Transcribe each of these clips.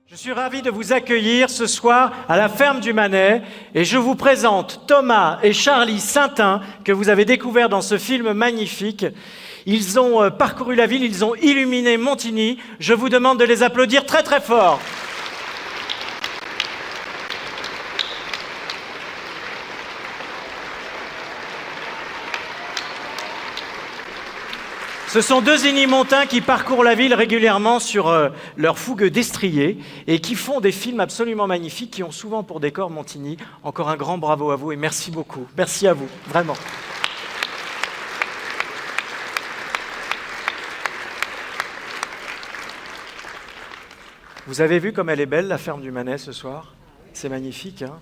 Je suis ravi de vous accueillir ce soir à la ferme du Manet et je vous présente Thomas et Charlie Saintin que vous avez découvert dans ce film magnifique. Ils ont parcouru la ville, ils ont illuminé Montigny. Je vous demande de les applaudir très très fort. Ce sont deux ignimontins qui parcourent la ville régulièrement sur leur fougue destrier et qui font des films absolument magnifiques qui ont souvent pour décor Montigny. Encore un grand bravo à vous et merci beaucoup. Merci à vous, vraiment. Vous avez vu comme elle est belle, la ferme du Manet, ce soir? C'est magnifique, hein?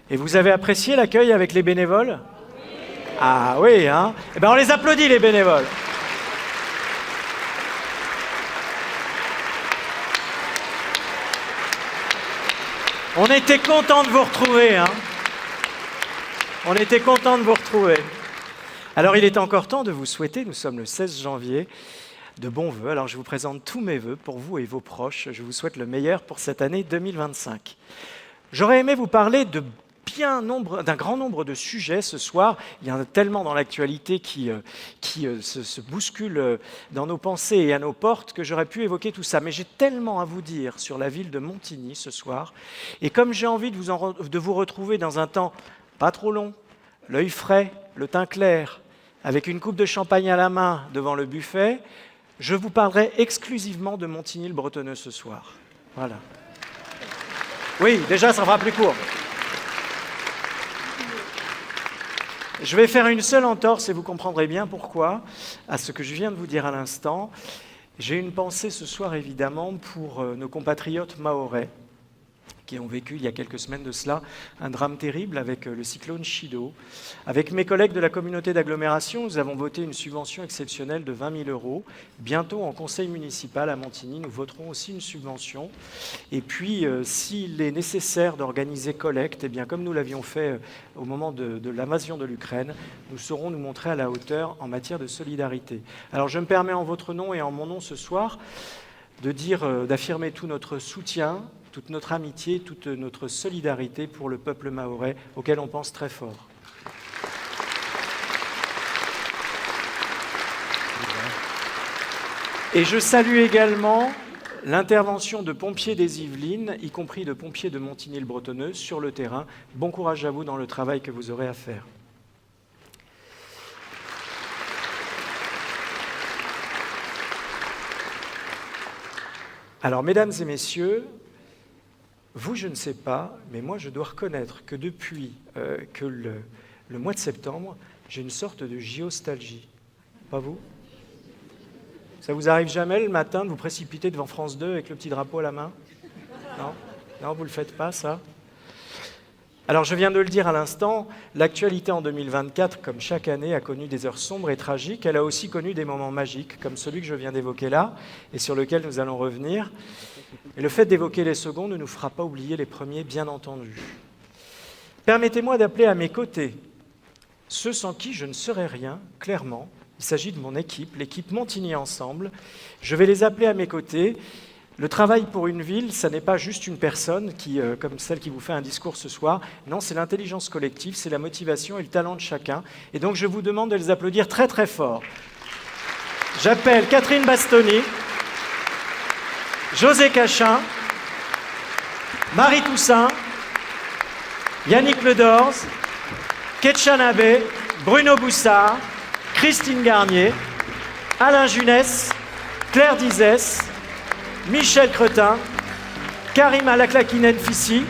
Et vous avez apprécié l'accueil avec les bénévoles? Ah oui, hein? Eh bien, on les applaudit, les bénévoles. On était contents de vous retrouver, hein. On était contents de vous retrouver. Alors, il est encore temps de vous souhaiter, nous sommes le 16 janvier, de bons vœux. Alors, je vous présente tous mes vœux pour vous et vos proches. Je vous souhaite le meilleur pour cette année 2025. J'aurais aimé vous parler d'un grand nombre de sujets ce soir. Il y en a tellement dans l'actualité qui se bouscule dans nos pensées et à nos portes que j'aurais pu évoquer tout ça. Mais j'ai tellement à vous dire sur la ville de Montigny ce soir. Et comme j'ai envie de vous retrouver dans un temps pas trop long, l'œil frais, le teint clair, avec une coupe de champagne à la main devant le buffet, je vous parlerai exclusivement de Montigny-le-Bretonneux ce soir. Voilà. Oui, déjà, ça fera plus court. Je vais faire une seule entorse et vous comprendrez bien pourquoi, à ce que je viens de vous dire à l'instant. J'ai une pensée ce soir évidemment pour nos compatriotes mahorais qui ont vécu il y a quelques semaines de cela un drame terrible avec le cyclone Chido. Avec mes collègues de la communauté d'agglomération, nous avons voté une subvention exceptionnelle de 20 000 €. Bientôt, en conseil municipal à Montigny, nous voterons aussi une subvention. Et puis, s'il est nécessaire d'organiser collecte, eh bien, comme nous l'avions fait au moment de l'invasion de l'Ukraine, nous saurons nous montrer à la hauteur en matière de solidarité. Alors, je me permets en votre nom et en mon nom ce soir d'affirmer tout notre soutien, toute notre amitié, toute notre solidarité pour le peuple mahorais, auquel on pense très fort. Et je salue également l'intervention de pompiers des Yvelines, y compris de pompiers de Montigny-le-Bretonneux, sur le terrain. Bon courage à vous dans le travail que vous aurez à faire. Alors, mesdames et messieurs, vous, je ne sais pas, mais moi, je dois reconnaître que depuis que le mois de septembre, j'ai une sorte de géostalgie. Pas vous? Ça vous arrive jamais le matin de vous précipiter devant France 2 avec le petit drapeau à la main? Non? Non, vous ne le faites pas, ça? Alors, je viens de le dire à l'instant, l'actualité en 2024, comme chaque année, a connu des heures sombres et tragiques. Elle a aussi connu des moments magiques, comme celui que je viens d'évoquer là, et sur lequel nous allons revenir. Et le fait d'évoquer les seconds ne nous fera pas oublier les premiers, bien entendu. Permettez-moi d'appeler à mes côtés ceux sans qui je ne serais rien, clairement. Il s'agit de mon équipe, l'équipe Montigny Ensemble. Je vais les appeler à mes côtés. Le travail pour une ville, ça n'est pas juste une personne qui, comme celle qui vous fait un discours ce soir. Non, c'est l'intelligence collective, c'est la motivation et le talent de chacun. Et donc, je vous demande de les applaudir très très fort. J'appelle Catherine Bastoni, José Cachin, Marie Toussaint, Yannick Ledors, Ketchan Abbé, Bruno Boussard, Christine Garnier, Alain Junès, Claire Dizès, Michel Cretin, Karima Laclakinen-Fissi,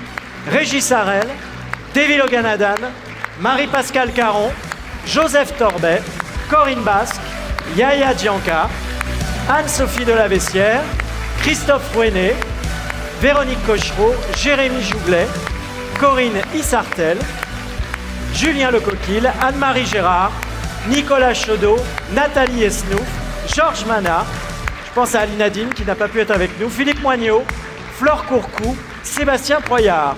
Régis Harel, David Oganadan, Marie-Pascale Caron, Joseph Torbet, Corinne Basque, Yaya Dianca, Anne-Sophie Delavessière, Christophe Rouenet, Véronique Cochereau, Jérémy Jouglet, Corinne Issartel, Julien Lecoquille, Anne-Marie Gérard, Nicolas Chaudot, Nathalie Esnouf, Georges Mana, je pense à Ali Nadine qui n'a pas pu être avec nous, Philippe Moignot, Flore Courcou, Sébastien Proyard,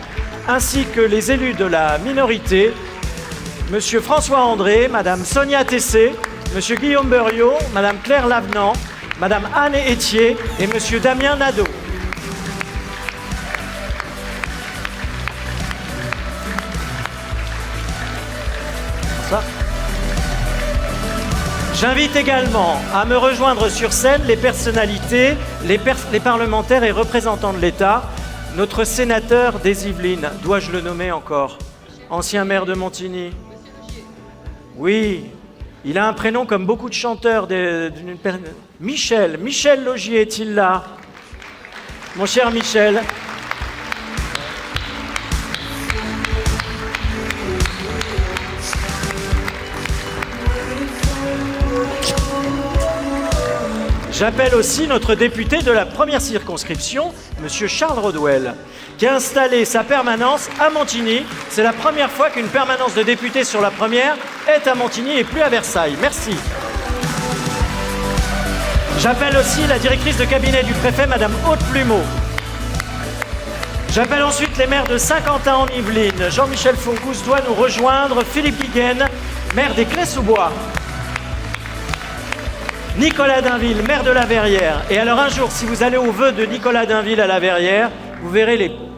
ainsi que les élus de la minorité, Monsieur François André, Madame Sonia Tessé, Monsieur Guillaume Beriot, Madame Claire Lavenant, Madame Anne Etier et Monsieur Damien Nadeau. Bonsoir. J'invite également à me rejoindre sur scène les personnalités, les parlementaires et représentants de l'État. Notre sénateur des Yvelines, dois-je le nommer encore? Ancien maire de Montigny. Oui, il a un prénom comme beaucoup de chanteurs. Michel Logier est-il là? Mon cher Michel. J'appelle aussi notre député de la première circonscription, M. Charles Rodwell, qui a installé sa permanence à Montigny. C'est la première fois qu'une permanence de député sur la première est à Montigny et plus à Versailles. Merci. J'appelle aussi la directrice de cabinet du préfet, Mme Aude Plumeau. J'appelle ensuite les maires de Saint-Quentin en Yvelines. Jean-Michel Foncous doit nous rejoindre. Philippe Guiguen, maire des Clés-sous-Bois. Nicolas Dainville, maire de la Verrière. Et alors un jour, si vous allez aux vœux de Nicolas Dainville à la Verrière, vous verrez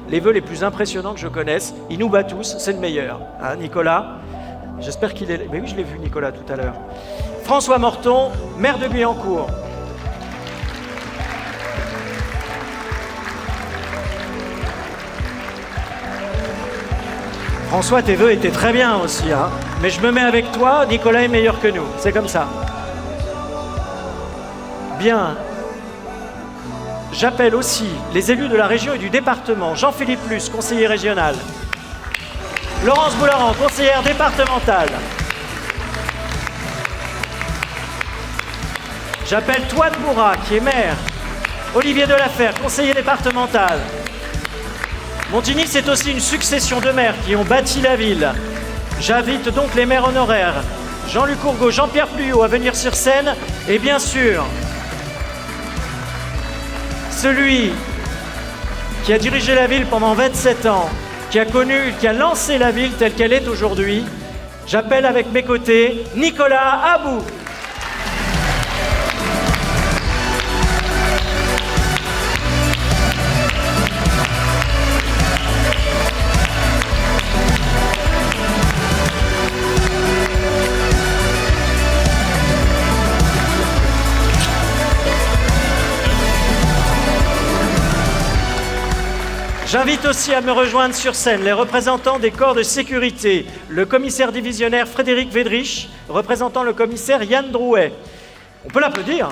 les vœux les plus impressionnants que je connaisse. Il nous bat tous, c'est le meilleur. Hein, Nicolas, j'espère qu'il est... Mais oui, je l'ai vu Nicolas tout à l'heure. François Morton, maire de Guyancourt. François, tes vœux étaient très bien aussi, hein. Mais je me mets avec toi, Nicolas est meilleur que nous. C'est comme ça. Bien. J'appelle aussi les élus de la région et du département. Jean-Philippe Luce, conseiller régional. Laurence Boularan, conseillère départementale. J'appelle Toine Bourra, qui est maire. Olivier Delafère, conseiller départemental. Montigny, c'est aussi une succession de maires qui ont bâti la ville. J'invite donc les maires honoraires, Jean-Luc Courgaud, Jean-Pierre Pluyot, à venir sur scène. Et bien sûr, celui qui a dirigé la ville pendant 27 ans, qui a lancé la ville telle qu'elle est aujourd'hui, j'appelle avec mes côtés Nicolas About. J'invite aussi à me rejoindre sur scène les représentants des corps de sécurité, le commissaire divisionnaire Frédéric Védrich, représentant le commissaire Yann Drouet. On peut l'applaudir.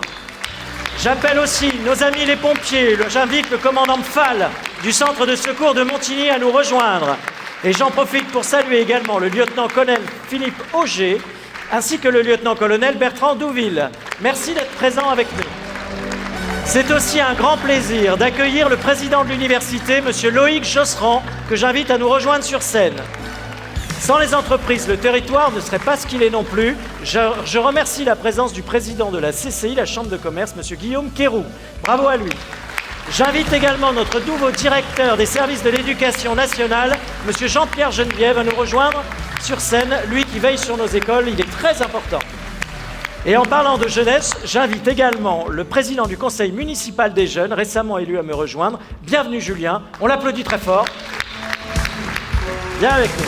J'appelle aussi nos amis les pompiers, j'invite le commandant Pfal du centre de secours de Montigny à nous rejoindre. Et j'en profite pour saluer également le lieutenant-colonel Philippe Auger, ainsi que le lieutenant-colonel Bertrand Douville. Merci d'être présents avec nous. C'est aussi un grand plaisir d'accueillir le président de l'université, M. Loïc Josserand, que j'invite à nous rejoindre sur scène. Sans les entreprises, le territoire ne serait pas ce qu'il est non plus. Je remercie la présence du président de la CCI, la Chambre de commerce, M. Guillaume Quéroux. Bravo à lui. J'invite également notre nouveau directeur des services de l'éducation nationale, M. Jean-Pierre Geneviève, à nous rejoindre sur scène, lui qui veille sur nos écoles, il est très important. Et en parlant de jeunesse, j'invite également le président du conseil municipal des jeunes, récemment élu, à me rejoindre. Bienvenue Julien, on l'applaudit très fort. Viens avec nous.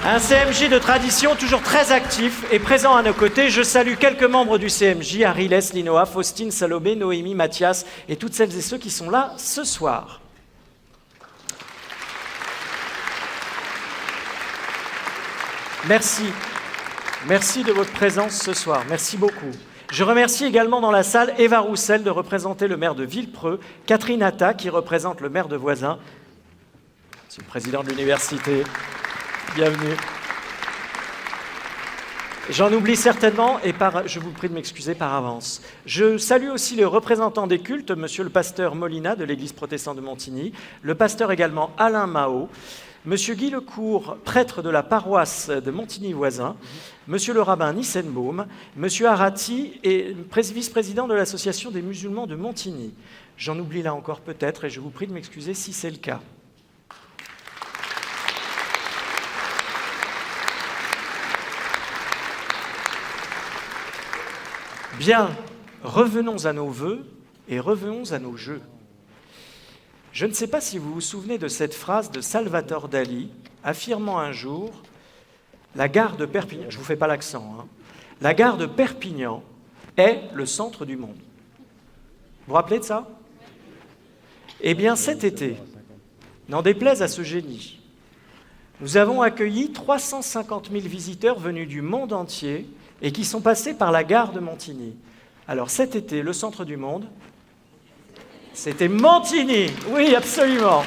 Un CMJ de tradition toujours très actif et présent à nos côtés. Je salue quelques membres du CMJ, Ariles, Linoa, Faustine, Salobé, Noémie, Mathias et toutes celles et ceux qui sont là ce soir. Merci. Merci de votre présence ce soir. Merci beaucoup. Je remercie également dans la salle Eva Roussel de représenter le maire de Villepreux, Catherine Atta qui représente le maire de Voisins. Monsieur le président de l'université, bienvenue. J'en oublie certainement et je vous prie de m'excuser par avance. Je salue aussi les représentants des cultes, monsieur le pasteur Molina de l'église protestante de Montigny, le pasteur également Alain Mao, monsieur Guy Lecourt, prêtre de la paroisse de Montigny-Voisins, monsieur le rabbin Nissenbaum, monsieur Arati et vice-président de l'association des musulmans de Montigny. J'en oublie là encore peut-être et je vous prie de m'excuser si c'est le cas. Bien, revenons à nos vœux et revenons à nos jeux. Je ne sais pas si vous vous souvenez de cette phrase de Salvatore Dali, affirmant un jour « La gare de Perpignan », je ne vous fais pas l'accent, hein, « La gare de Perpignan est le centre du monde ». Vous vous rappelez de ça? Eh bien, cet été, n'en déplaise à ce génie, nous avons accueilli 350 000 visiteurs venus du monde entier et qui sont passés par la gare de Montigny. Alors cet été, le centre du monde, c'était Montigny, oui, absolument.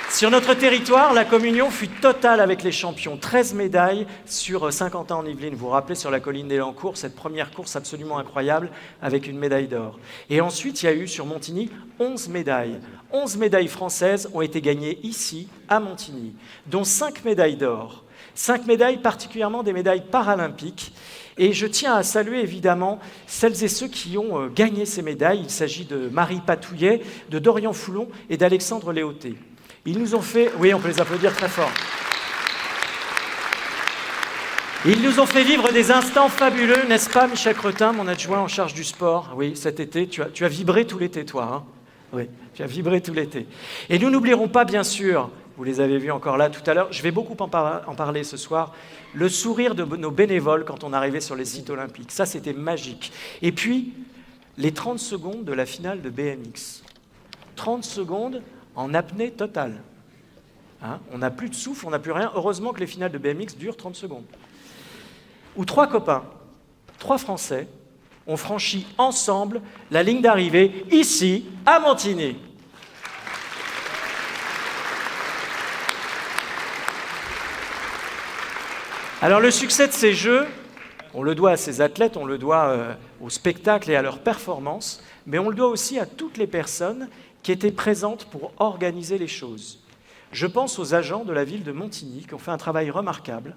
Sur notre territoire, la communion fut totale avec les champions. 13 médailles sur Saint-Quentin en Yvelines. Vous vous rappelez, sur la colline des Lancours, cette première course absolument incroyable avec une médaille d'or. Et ensuite, il y a eu sur Montigny 11 médailles. 11 médailles françaises ont été gagnées ici, à Montigny, dont 5 médailles d'or. 5 médailles, particulièrement des médailles paralympiques. Et je tiens à saluer évidemment celles et ceux qui ont gagné ces médailles. Il s'agit de Marie Patouillet, de Dorian Foulon et d'Alexandre Léoté. Ils nous ont fait... Oui, on peut les applaudir très fort. Ils nous ont fait vivre des instants fabuleux, n'est-ce pas, Michel Cretin, mon adjoint en charge du sport? Oui, cet été, tu as vibré tout l'été, toi. Hein? Oui, tu as vibré tout l'été. Et nous n'oublierons pas, bien sûr, vous les avez vus encore là tout à l'heure, je vais beaucoup en parler ce soir, le sourire de nos bénévoles quand on arrivait sur les sites olympiques. Ça, c'était magique. Et puis, les 30 secondes de la finale de BMX. 30 secondes en apnée totale. Hein, on n'a plus de souffle, on n'a plus rien. Heureusement que les finales de BMX durent 30 secondes. Où 3 copains, 3 Français, ont franchi ensemble la ligne d'arrivée, ici, à Montigny. Alors le succès de ces Jeux, on le doit à ces athlètes, on le doit au spectacle et à leur performance, mais on le doit aussi à toutes les personnes qui étaient présentes pour organiser les choses. Je pense aux agents de la ville de Montigny qui ont fait un travail remarquable.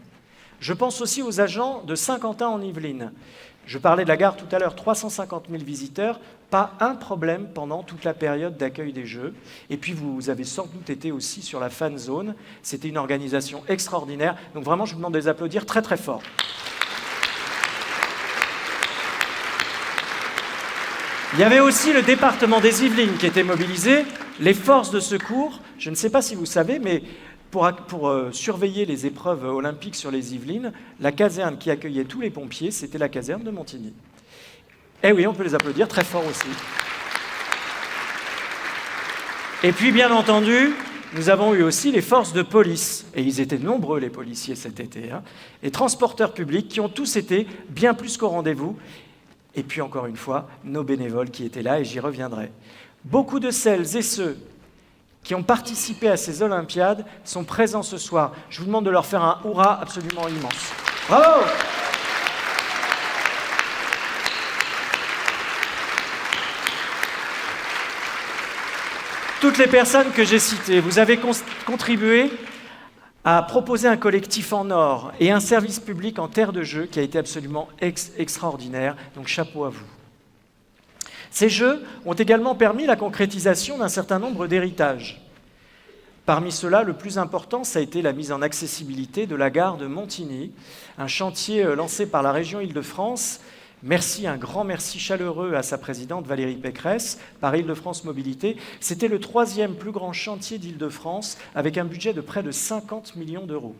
Je pense aussi aux agents de Saint-Quentin en Yvelines. Je parlais de la gare tout à l'heure, 350 000 visiteurs, pas un problème pendant toute la période d'accueil des Jeux. Et puis vous avez sans doute été aussi sur la fan zone. C'était une organisation extraordinaire. Donc vraiment, je vous demande de les applaudir très très fort. Il y avait aussi le département des Yvelines qui était mobilisé, les forces de secours. Je ne sais pas si vous savez, mais pour surveiller les épreuves olympiques sur les Yvelines, la caserne qui accueillait tous les pompiers, c'était la caserne de Montigny. Eh oui, on peut les applaudir très fort aussi. Et puis, bien entendu, nous avons eu aussi les forces de police, et ils étaient nombreux, les policiers, cet été, hein, les transporteurs publics qui ont tous été bien plus qu'au rendez-vous. et puis encore une fois, nos bénévoles qui étaient là, et j'y reviendrai. Beaucoup de celles et ceux qui ont participé à ces Olympiades sont présents ce soir. Je vous demande de leur faire un hurrah absolument immense. Bravo! Toutes les personnes que j'ai citées, vous avez contribué à proposer un collectif en or et un service public en terre de jeu qui a été absolument extraordinaire. Donc chapeau à vous. Ces jeux ont également permis la concrétisation d'un certain nombre d'héritages. Parmi ceux-là, le plus important, ça a été la mise en accessibilité de la gare de Montigny, un chantier lancé par la région Île-de-France. Merci, un grand merci chaleureux à sa présidente Valérie Pécresse, par Île-de-France Mobilité. C'était le 3e plus grand chantier d'Île-de-France, avec un budget de près de 50 millions d'euros.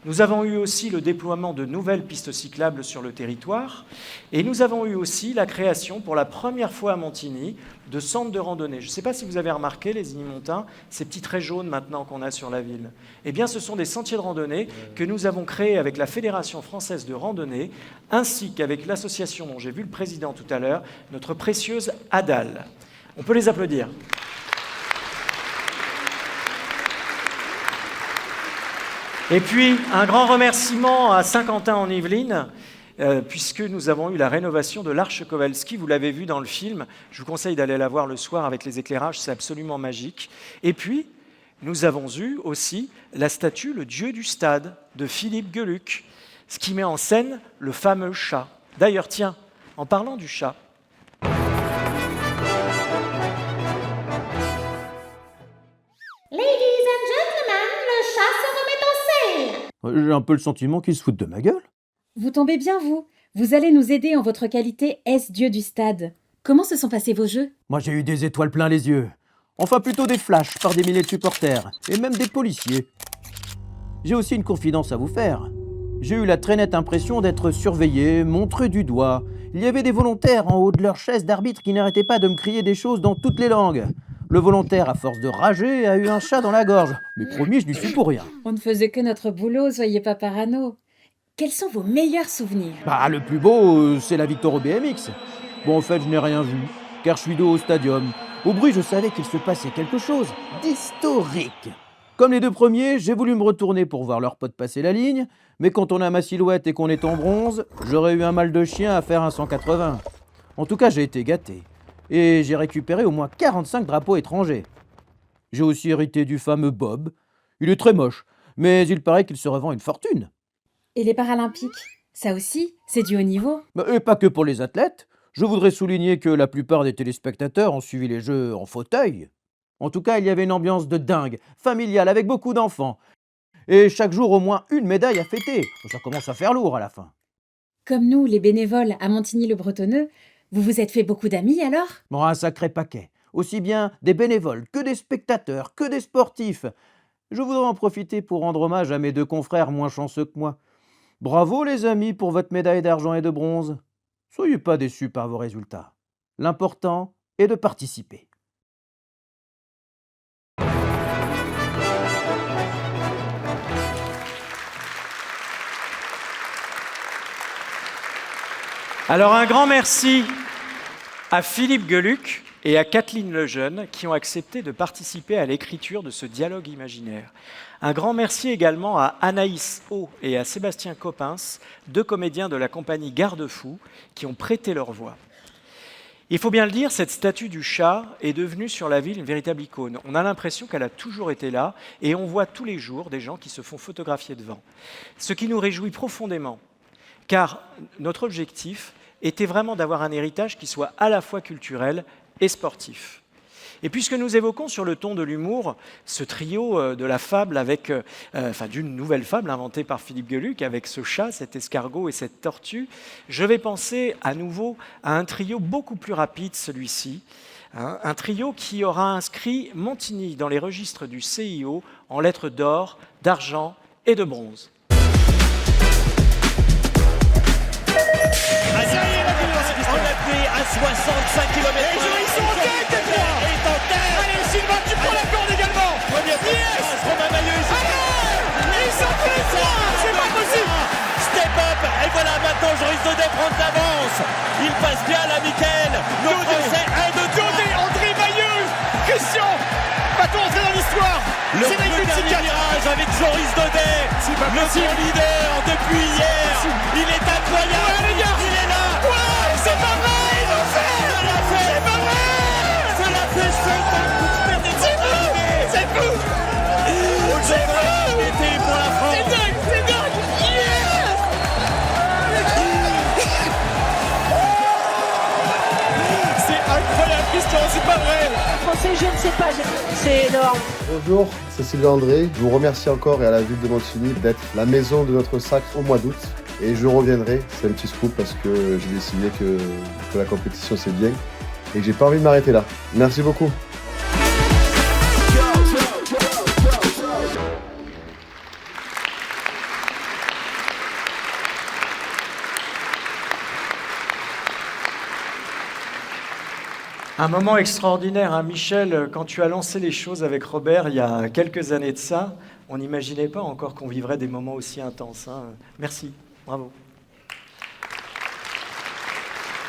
Nous avons eu aussi le déploiement de nouvelles pistes cyclables sur le territoire, et nous avons eu aussi la création, pour la première fois à Montigny, de centres de randonnée. Je ne sais pas si vous avez remarqué, les Igny-Montins, ces petits traits jaunes maintenant qu'on a sur la ville. Eh bien, ce sont des sentiers de randonnée que nous avons créés avec la Fédération française de randonnée, ainsi qu'avec l'association dont j'ai vu le président tout à l'heure, notre précieuse ADAL. On peut les applaudir. Et puis, un grand remerciement à Saint-Quentin-en-Yvelines, puisque nous avons eu la rénovation de l'Arche Kowalski. Vous l'avez vu dans le film. Je vous conseille d'aller la voir le soir avec les éclairages, c'est absolument magique. Et puis, nous avons eu aussi la statue, le dieu du stade, de Philippe Geluck, ce qui met en scène le fameux chat. D'ailleurs, tiens, en parlant du chat, j'ai un peu le sentiment qu'ils se foutent de ma gueule. Vous tombez bien, vous. Vous allez nous aider en votre qualité dieu du stade. Comment se sont passés vos jeux? Moi, j'ai eu des étoiles plein les yeux. Enfin, plutôt des flashs par des milliers de supporters, et même des policiers. J'ai aussi une confidence à vous faire. J'ai eu la très nette impression d'être surveillé, montré du doigt. Il y avait des volontaires en haut de leur chaise d'arbitre qui n'arrêtaient pas de me crier des choses dans toutes les langues. Le volontaire, à force de rager, a eu un chat dans la gorge. Mais promis, je n'y suis pour rien. On ne faisait que notre boulot, soyez pas parano. Quels sont vos meilleurs souvenirs? Le plus beau, c'est la victoire au BMX. Bon, en fait, je n'ai rien vu, car je suis dos au stadium. Au bruit, je savais qu'il se passait quelque chose d'historique. Comme les deux premiers, j'ai voulu me retourner pour voir leurs potes passer la ligne, mais quand on a ma silhouette et qu'on est en bronze, j'aurais eu un mal de chien à faire un 180. En tout cas, j'ai été gâté. Et j'ai récupéré au moins 45 drapeaux étrangers. J'ai aussi hérité du fameux Bob. Il est très moche, mais il paraît qu'il se revend une fortune. Et les Paralympiques? Ça aussi, c'est du haut niveau? Et pas que pour les athlètes. Je voudrais souligner que la plupart des téléspectateurs ont suivi les Jeux en fauteuil. En tout cas, il y avait une ambiance de dingue, familiale, avec beaucoup d'enfants. Et chaque jour, au moins une médaille à fêter. Ça commence à faire lourd à la fin. Comme nous, les bénévoles à Montigny-le-Bretonneux, vous vous êtes fait beaucoup d'amis alors? Bon, un sacré paquet. Aussi bien des bénévoles que des spectateurs, que des sportifs. Je voudrais en profiter pour rendre hommage à mes deux confrères moins chanceux que moi. Bravo les amis pour votre médaille d'argent et de bronze. Soyez pas déçus par vos résultats. L'important est de participer. Alors un grand merci à Philippe Geluck et à Kathleen Lejeune qui ont accepté de participer à l'écriture de ce dialogue imaginaire. Un grand merci également à Anaïs O et à Sébastien Coppens, deux comédiens de la compagnie Garde-Fou, qui ont prêté leur voix. Il faut bien le dire, cette statue du chat est devenue sur la ville une véritable icône. On a l'impression qu'elle a toujours été là et on voit tous les jours des gens qui se font photographier devant. Ce qui nous réjouit profondément, car notre objectif était vraiment d'avoir un héritage qui soit à la fois culturel et sportif. Et puisque nous évoquons sur le ton de l'humour ce trio de la fable d'une nouvelle fable inventée par Philippe Geluck avec ce chat, cet escargot et cette tortue, je vais penser à nouveau à un trio beaucoup plus rapide, celui-ci, un trio qui aura inscrit Montigny dans les registres du CIO en lettres d'or, d'argent et de bronze. On appuie à 65 km/h. Ils sont en tête, les trois. Allez, Silva, tu prends la corde également. Premier Yes. Romain Maillot, Ils sont tous les trois. C'est pas possible. Step up. Et voilà, maintenant Joris Daudet prend de l'avance. Il passe bien là, Mickaël. Le Français 1-2-3. Daudet, André Mailleux, Christian, va-t-on entrer dans l'histoire? Le dernier virage avec Joris Daudet. Le grand leader depuis hier. Il est incroyable. Ouais, les gars. Il est là. Ouais, c'est pas vrai, ils l'ont fait. Ça l'a fait. C'est pas vrai. Ça l'a fait. C'est fou. C'est fou. C'était pour la France. C'est dingue, c'est dingue. Yes. C'est incroyable, Christian, c'est pas vrai. Français, je ne sais pas, c'est énorme. Bonjour, c'est Sylvain André. Je vous remercie encore et à la ville de Montigny d'être la maison de notre sacre au mois d'août. Et je reviendrai, c'est un petit scoop parce que j'ai décidé que la compétition c'est bien et que j'ai pas envie de m'arrêter là. Merci beaucoup. Un moment extraordinaire, hein, Michel, quand tu as lancé les choses avec Robert il y a quelques années de ça, on n'imaginait pas encore qu'on vivrait des moments aussi intenses. Hein. Merci, bravo.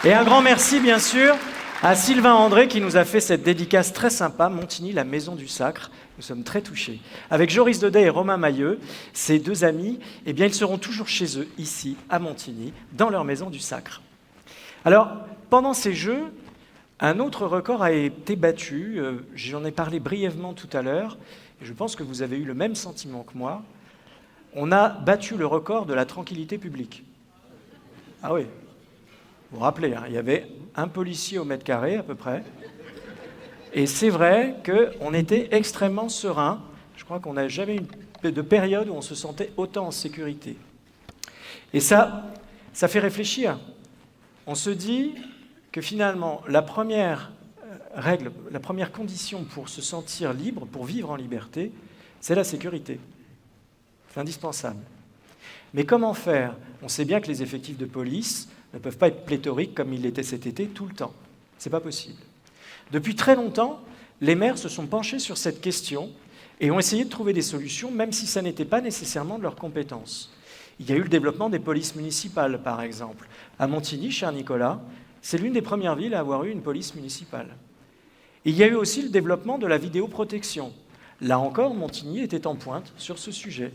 Et un grand merci, bien sûr, à Sylvain André qui nous a fait cette dédicace très sympa, Montigny, la maison du sacre. Nous sommes très touchés. Avec Joris Daudet et Romain Mailleux, ces deux amis, eh bien, ils seront toujours chez eux, ici, à Montigny, dans leur maison du sacre. Alors, pendant ces Jeux, un autre record a été battu, j'en ai parlé brièvement tout à l'heure, et je pense que vous avez eu le même sentiment que moi. On a battu le record de la tranquillité publique. Ah oui, vous vous rappelez, hein, il y avait un policier au mètre carré à peu près, et c'est vrai qu'on était extrêmement serein. Je crois qu'on n'a jamais eu de période où on se sentait autant en sécurité. Et ça fait réfléchir. On se dit que finalement, la première règle, la première condition pour se sentir libre, pour vivre en liberté, c'est la sécurité. C'est indispensable. Mais comment faire? On sait bien que les effectifs de police ne peuvent pas être pléthoriques comme ils l'étaient cet été tout le temps. Ce n'est pas possible. Depuis très longtemps, les maires se sont penchés sur cette question et ont essayé de trouver des solutions, même si ça n'était pas nécessairement de leur compétence. Il y a eu le développement des polices municipales, par exemple. À Montigny, cher Nicolas, c'est l'une des premières villes à avoir eu une police municipale. Et il y a eu aussi le développement de la vidéoprotection. Là encore, Montigny était en pointe sur ce sujet,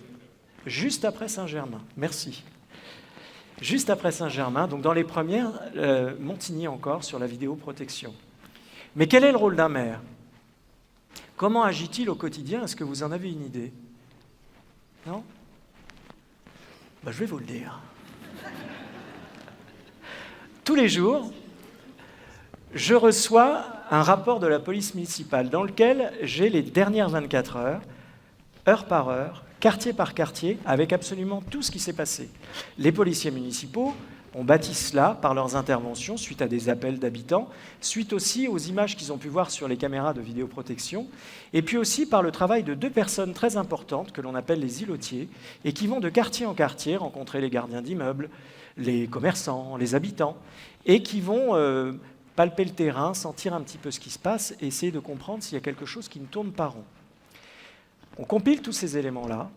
juste après Saint-Germain. Merci. Juste après Saint-Germain, donc dans les premières, Montigny encore sur la vidéoprotection. Mais quel est le rôle d'un maire? Comment agit-il au quotidien? Est-ce que vous en avez une idée? Non? Ben, je vais vous le dire. Tous les jours, je reçois un rapport de la police municipale dans lequel j'ai les dernières 24 heures, heure par heure, quartier par quartier, avec absolument tout ce qui s'est passé. Les policiers municipaux ont bâti cela par leurs interventions suite à des appels d'habitants, suite aussi aux images qu'ils ont pu voir sur les caméras de vidéoprotection, et puis aussi par le travail de deux personnes très importantes que l'on appelle les îlotiers, et qui vont de quartier en quartier rencontrer les gardiens d'immeubles, les commerçants, les habitants, et qui vont palper le terrain, sentir un petit peu ce qui se passe, et essayer de comprendre s'il y a quelque chose qui ne tourne pas rond. On compile tous ces éléments-là.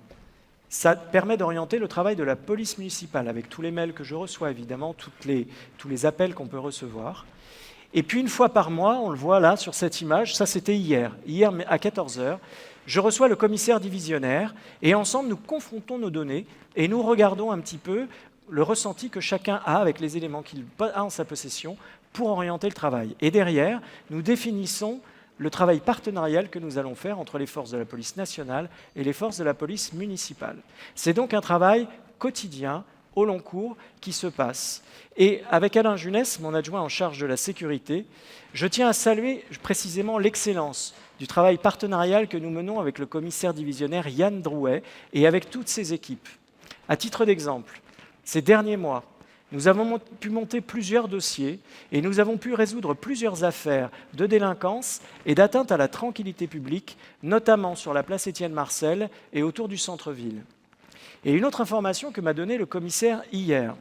Ça permet d'orienter le travail de la police municipale, avec tous les mails que je reçois, évidemment, tous les appels qu'on peut recevoir. Et puis, une fois par mois, on le voit là, sur cette image, ça c'était hier à 14h, je reçois le commissaire divisionnaire, et ensemble, nous confrontons nos données, et nous regardons un petit peu le ressenti que chacun a avec les éléments qu'il a en sa possession pour orienter le travail. Et derrière, nous définissons le travail partenarial que nous allons faire entre les forces de la police nationale et les forces de la police municipale. C'est donc un travail quotidien, au long cours, qui se passe. Et avec Alain Junès, mon adjoint en charge de la sécurité, je tiens à saluer précisément l'excellence du travail partenarial que nous menons avec le commissaire divisionnaire Yann Drouet et avec toutes ses équipes. À titre d'exemple, ces derniers mois, nous avons pu monter plusieurs dossiers et nous avons pu résoudre plusieurs affaires de délinquance et d'atteinte à la tranquillité publique, notamment sur la place Étienne-Marcel et autour du centre-ville. Et une autre information que m'a donnée le commissaire hier.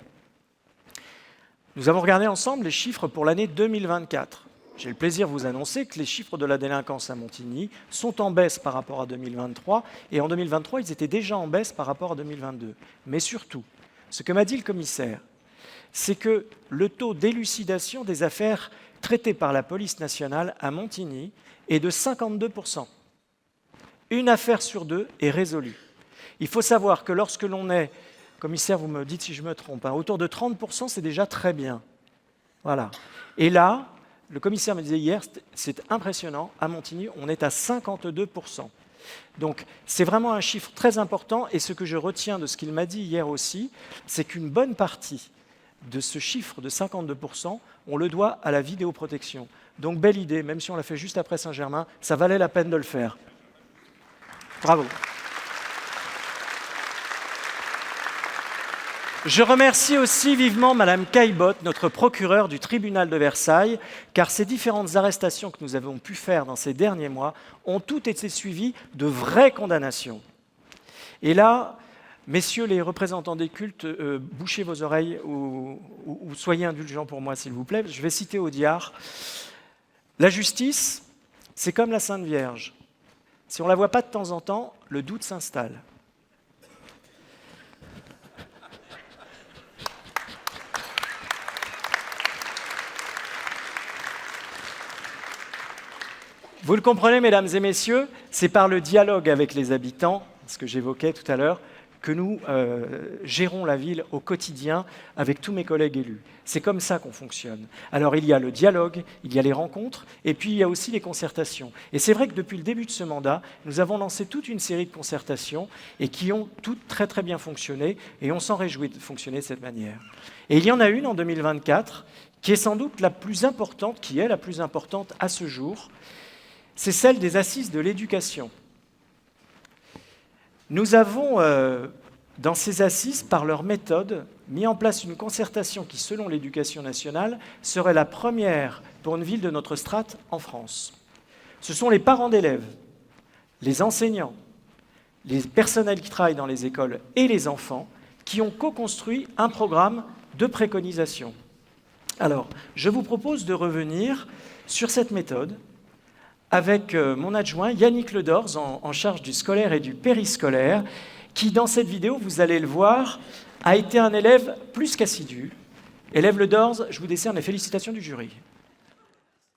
Nous avons regardé ensemble les chiffres pour l'année 2024. J'ai le plaisir de vous annoncer que les chiffres de la délinquance à Montigny sont en baisse par rapport à 2023, et en 2023, ils étaient déjà en baisse par rapport à 2022. Mais surtout, ce que m'a dit le commissaire, c'est que le taux d'élucidation des affaires traitées par la police nationale à Montigny est de 52%. Une affaire sur 2 est résolue. Il faut savoir que lorsque l'on est, commissaire, vous me dites si je me trompe, autour de 30%, c'est déjà très bien. Voilà. Et là, le commissaire me disait hier, c'est impressionnant, à Montigny, on est à 52%. Donc, c'est vraiment un chiffre très important, et ce que je retiens de ce qu'il m'a dit hier aussi, c'est qu'une bonne partie de ce chiffre de 52%, on le doit à la vidéoprotection. Donc, belle idée, même si on l'a fait juste après Saint-Germain, ça valait la peine de le faire. Bravo. Je remercie aussi vivement Madame Caillebotte, notre procureure du tribunal de Versailles, car ces différentes arrestations que nous avons pu faire dans ces derniers mois ont toutes été suivies de vraies condamnations. Et là, messieurs les représentants des cultes, bouchez vos oreilles ou soyez indulgents pour moi, s'il vous plaît. Je vais citer Audiard. La justice, c'est comme la Sainte Vierge. Si on ne la voit pas de temps en temps, le doute s'installe. Vous le comprenez, mesdames et messieurs, c'est par le dialogue avec les habitants, ce que j'évoquais tout à l'heure, que nous gérons la ville au quotidien avec tous mes collègues élus. C'est comme ça qu'on fonctionne. Alors il y a le dialogue, il y a les rencontres, et puis il y a aussi les concertations. Et c'est vrai que depuis le début de ce mandat, nous avons lancé toute une série de concertations et qui ont toutes très très bien fonctionné, et on s'en réjouit de fonctionner de cette manière. Et il y en a une en 2024 qui est sans doute la plus importante, qui est la plus importante à ce jour, c'est celle des assises de l'éducation. Nous avons, dans ces assises, par leur méthode, mis en place une concertation qui, selon l'Éducation nationale, serait la première pour une ville de notre strate en France. Ce sont les parents d'élèves, les enseignants, les personnels qui travaillent dans les écoles et les enfants qui ont co-construit un programme de préconisation. Alors, je vous propose de revenir sur cette méthode avec mon adjoint Yannick Ledorz, en charge du scolaire et du périscolaire, qui, dans cette vidéo, vous allez le voir, a été un élève plus qu'assidu. Élève Ledorz, je vous décerne les félicitations du jury.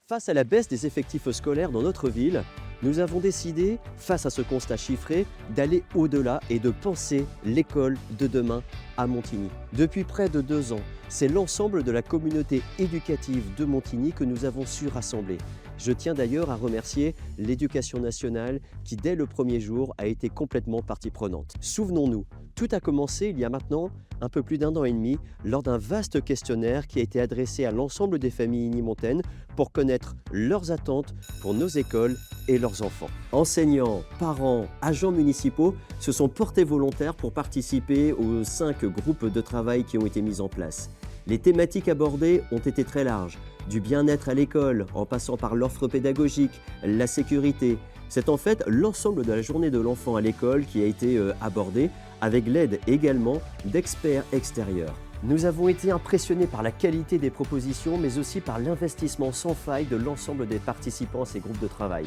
Face à la baisse des effectifs scolaires dans notre ville, nous avons décidé, face à ce constat chiffré, d'aller au-delà et de penser l'école de demain à Montigny. Depuis près de 2 ans, c'est l'ensemble de la communauté éducative de Montigny que nous avons su rassembler. Je tiens d'ailleurs à remercier l'Éducation nationale qui, dès le premier jour, a été complètement partie prenante. Souvenons-nous, tout a commencé il y a maintenant un peu plus d'1 an et demi lors d'un vaste questionnaire qui a été adressé à l'ensemble des familles unimontaines pour connaître leurs attentes pour nos écoles et leurs enfants. Enseignants, parents, agents municipaux se sont portés volontaires pour participer aux 5 groupes de travail qui ont été mis en place. Les thématiques abordées ont été très larges, du bien-être à l'école, en passant par l'offre pédagogique, la sécurité. C'est en fait l'ensemble de la journée de l'enfant à l'école qui a été abordée, avec l'aide également d'experts extérieurs. Nous avons été impressionnés par la qualité des propositions, mais aussi par l'investissement sans faille de l'ensemble des participants à ces groupes de travail.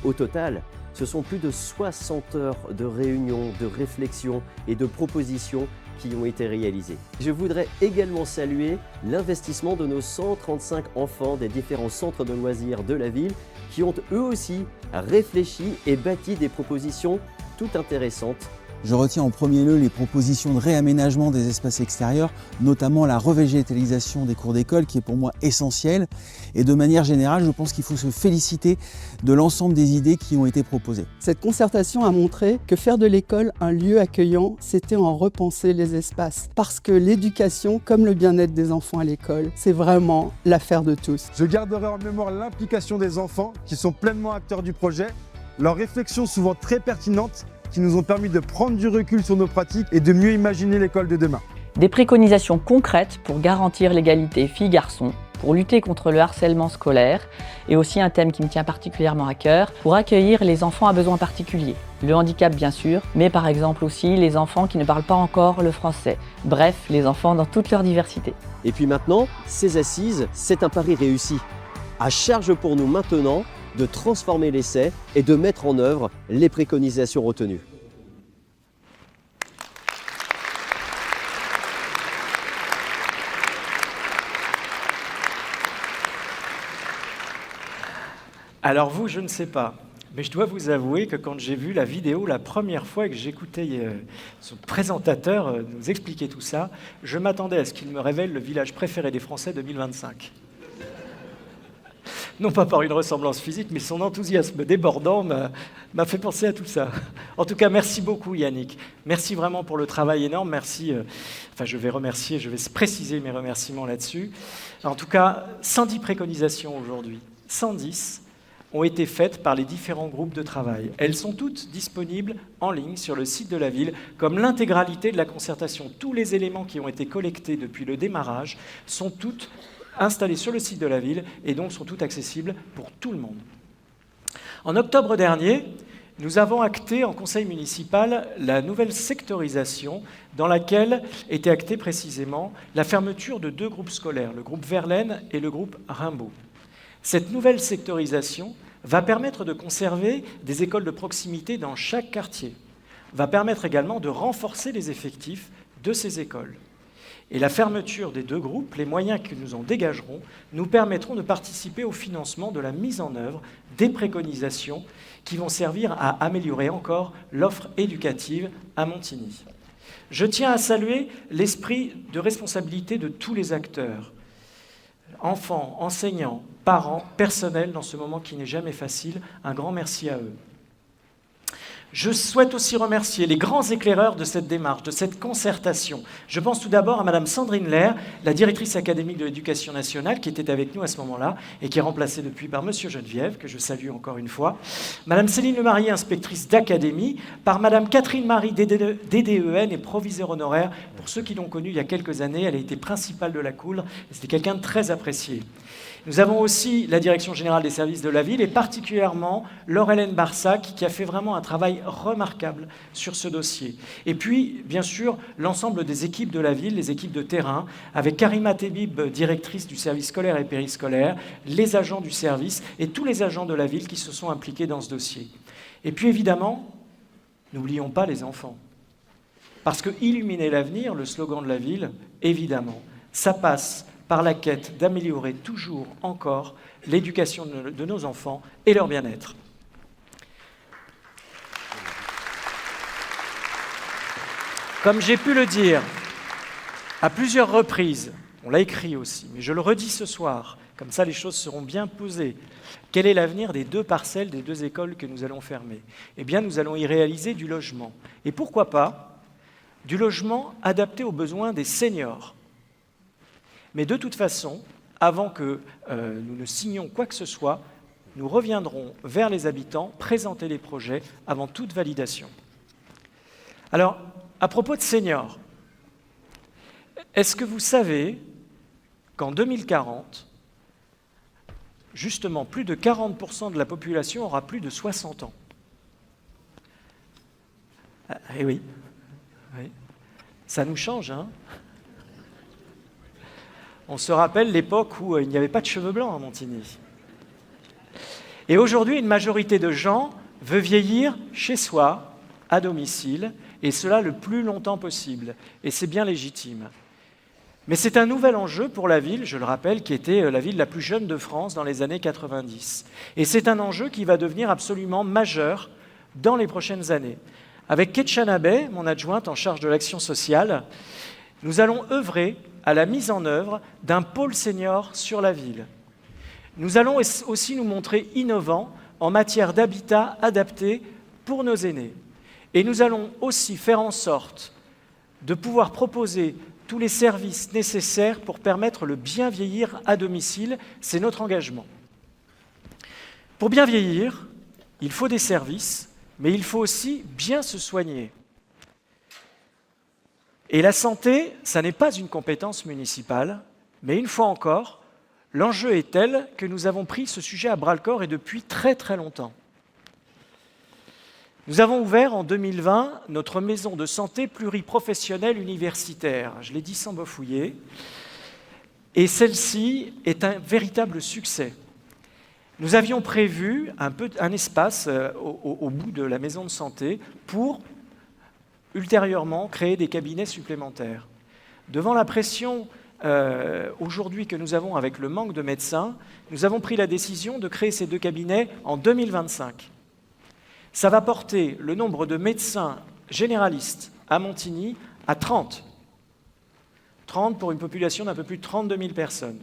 Au total, ce sont plus de 60 heures de réunions, de réflexions et de propositions qui ont été réalisées. Je voudrais également saluer l'investissement de nos 135 enfants des différents centres de loisirs de la ville qui ont eux aussi réfléchi et bâti des propositions toutes intéressantes. Je retiens en premier lieu les propositions de réaménagement des espaces extérieurs, notamment la revégétalisation des cours d'école qui est pour moi essentielle. Et de manière générale, je pense qu'il faut se féliciter de l'ensemble des idées qui ont été proposées. Cette concertation a montré que faire de l'école un lieu accueillant, c'était en repenser les espaces. Parce que l'éducation, comme le bien-être des enfants à l'école, c'est vraiment l'affaire de tous. Je garderai en mémoire l'implication des enfants qui sont pleinement acteurs du projet, leurs réflexions souvent très pertinentes qui nous ont permis de prendre du recul sur nos pratiques et de mieux imaginer l'école de demain. Des préconisations concrètes pour garantir l'égalité filles-garçons, pour lutter contre le harcèlement scolaire et aussi un thème qui me tient particulièrement à cœur, pour accueillir les enfants à besoins particuliers. Le handicap bien sûr, mais par exemple aussi les enfants qui ne parlent pas encore le français. Bref, les enfants dans toute leur diversité. Et puis maintenant, ces assises, c'est un pari réussi. À charge pour nous maintenant de transformer l'essai et de mettre en œuvre les préconisations retenues. Alors vous, je ne sais pas. Mais je dois vous avouer que quand j'ai vu la vidéo la première fois et que j'écoutais son présentateur nous expliquer tout ça, je m'attendais à ce qu'il me révèle le village préféré des Français 2025. Non pas par une ressemblance physique, mais son enthousiasme débordant m'a fait penser à tout ça. En tout cas, merci beaucoup Yannick. Merci vraiment pour le travail énorme. Merci. Je vais préciser mes remerciements là-dessus. En tout cas, 110 préconisations aujourd'hui. 110 ont été faites par les différents groupes de travail. Elles sont toutes disponibles en ligne sur le site de la ville, comme l'intégralité de la concertation. Tous les éléments qui ont été collectés depuis le démarrage sont toutes installés sur le site de la ville et donc sont toutes accessibles pour tout le monde. En octobre dernier, nous avons acté en conseil municipal la nouvelle sectorisation dans laquelle était actée précisément la fermeture de 2 groupes scolaires, le groupe Verlaine et le groupe Rimbaud. Cette nouvelle sectorisation va permettre de conserver des écoles de proximité dans chaque quartier, va permettre également de renforcer les effectifs de ces écoles. Et la fermeture des 2 groupes, les moyens que nous en dégagerons, nous permettront de participer au financement de la mise en œuvre des préconisations qui vont servir à améliorer encore l'offre éducative à Montigny. Je tiens à saluer l'esprit de responsabilité de tous les acteurs, enfants, enseignants, parents, personnel, dans ce moment qui n'est jamais facile. Un grand merci à eux. Je souhaite aussi remercier les grands éclaireurs de cette démarche, de cette concertation. Je pense tout d'abord à Madame Sandrine Lair, la directrice académique de l'Éducation nationale, qui était avec nous à ce moment-là et qui est remplacée depuis par Monsieur Geneviève, que je salue encore une fois. Madame Céline Lemarié, inspectrice d'académie, par Madame Catherine Marie, DDEN et proviseur honoraire. Pour ceux qui l'ont connue il y a quelques années, elle a été principale de la Coudre et c'était quelqu'un de très apprécié. Nous avons aussi la Direction générale des services de la ville et particulièrement Laure-Hélène Barsac qui a fait vraiment un travail remarquable sur ce dossier. Et puis, bien sûr, l'ensemble des équipes de la ville, les équipes de terrain, avec Karima Tebib, directrice du service scolaire et périscolaire, les agents du service et tous les agents de la ville qui se sont impliqués dans ce dossier. Et puis, évidemment, n'oublions pas les enfants. Parce que illuminer l'avenir, le slogan de la ville, évidemment, ça passe par la quête d'améliorer toujours encore l'éducation de nos enfants et leur bien-être. Comme j'ai pu le dire à plusieurs reprises, on l'a écrit aussi, mais je le redis ce soir, comme ça les choses seront bien posées. Quel est l'avenir des 2 parcelles, des 2 écoles que nous allons fermer? Eh bien, nous allons y réaliser du logement. Et pourquoi pas du logement adapté aux besoins des seniors. Mais de toute façon, avant que nous ne signions quoi que ce soit, nous reviendrons vers les habitants, présenter les projets avant toute validation. Alors, à propos de seniors, est-ce que vous savez qu'en 2040, justement, plus de 40% de la population aura plus de 60 ans? Eh oui, ça nous change, hein? On se rappelle l'époque où il n'y avait pas de cheveux blancs à Montigny. Et aujourd'hui, une majorité de gens veut vieillir chez soi, à domicile, et cela le plus longtemps possible. Et c'est bien légitime. Mais c'est un nouvel enjeu pour la ville, je le rappelle, qui était la ville la plus jeune de France dans les années 90. Et c'est un enjeu qui va devenir absolument majeur dans les prochaines années. Avec Ketchana Bey, mon adjointe en charge de l'action sociale, nous allons œuvrer à la mise en œuvre d'un pôle senior sur la ville. Nous allons aussi nous montrer innovants en matière d'habitat adapté pour nos aînés. Et nous allons aussi faire en sorte de pouvoir proposer tous les services nécessaires pour permettre le bien vieillir à domicile. C'est notre engagement. Pour bien vieillir, il faut des services, mais il faut aussi bien se soigner. Et la santé, ça n'est pas une compétence municipale, mais une fois encore, l'enjeu est tel que nous avons pris ce sujet à bras-le-corps et depuis très très longtemps. Nous avons ouvert en 2020 notre maison de santé pluriprofessionnelle universitaire, je l'ai dit sans bafouiller, et celle-ci est un véritable succès. Nous avions prévu un espace au bout de la maison de santé pour ultérieurement créer des cabinets supplémentaires. Devant la pression aujourd'hui que nous avons avec le manque de médecins, nous avons pris la décision de créer ces 2 cabinets en 2025. Ça va porter le nombre de médecins généralistes à Montigny à 30. 30 pour une population d'un peu plus de 32 000 personnes.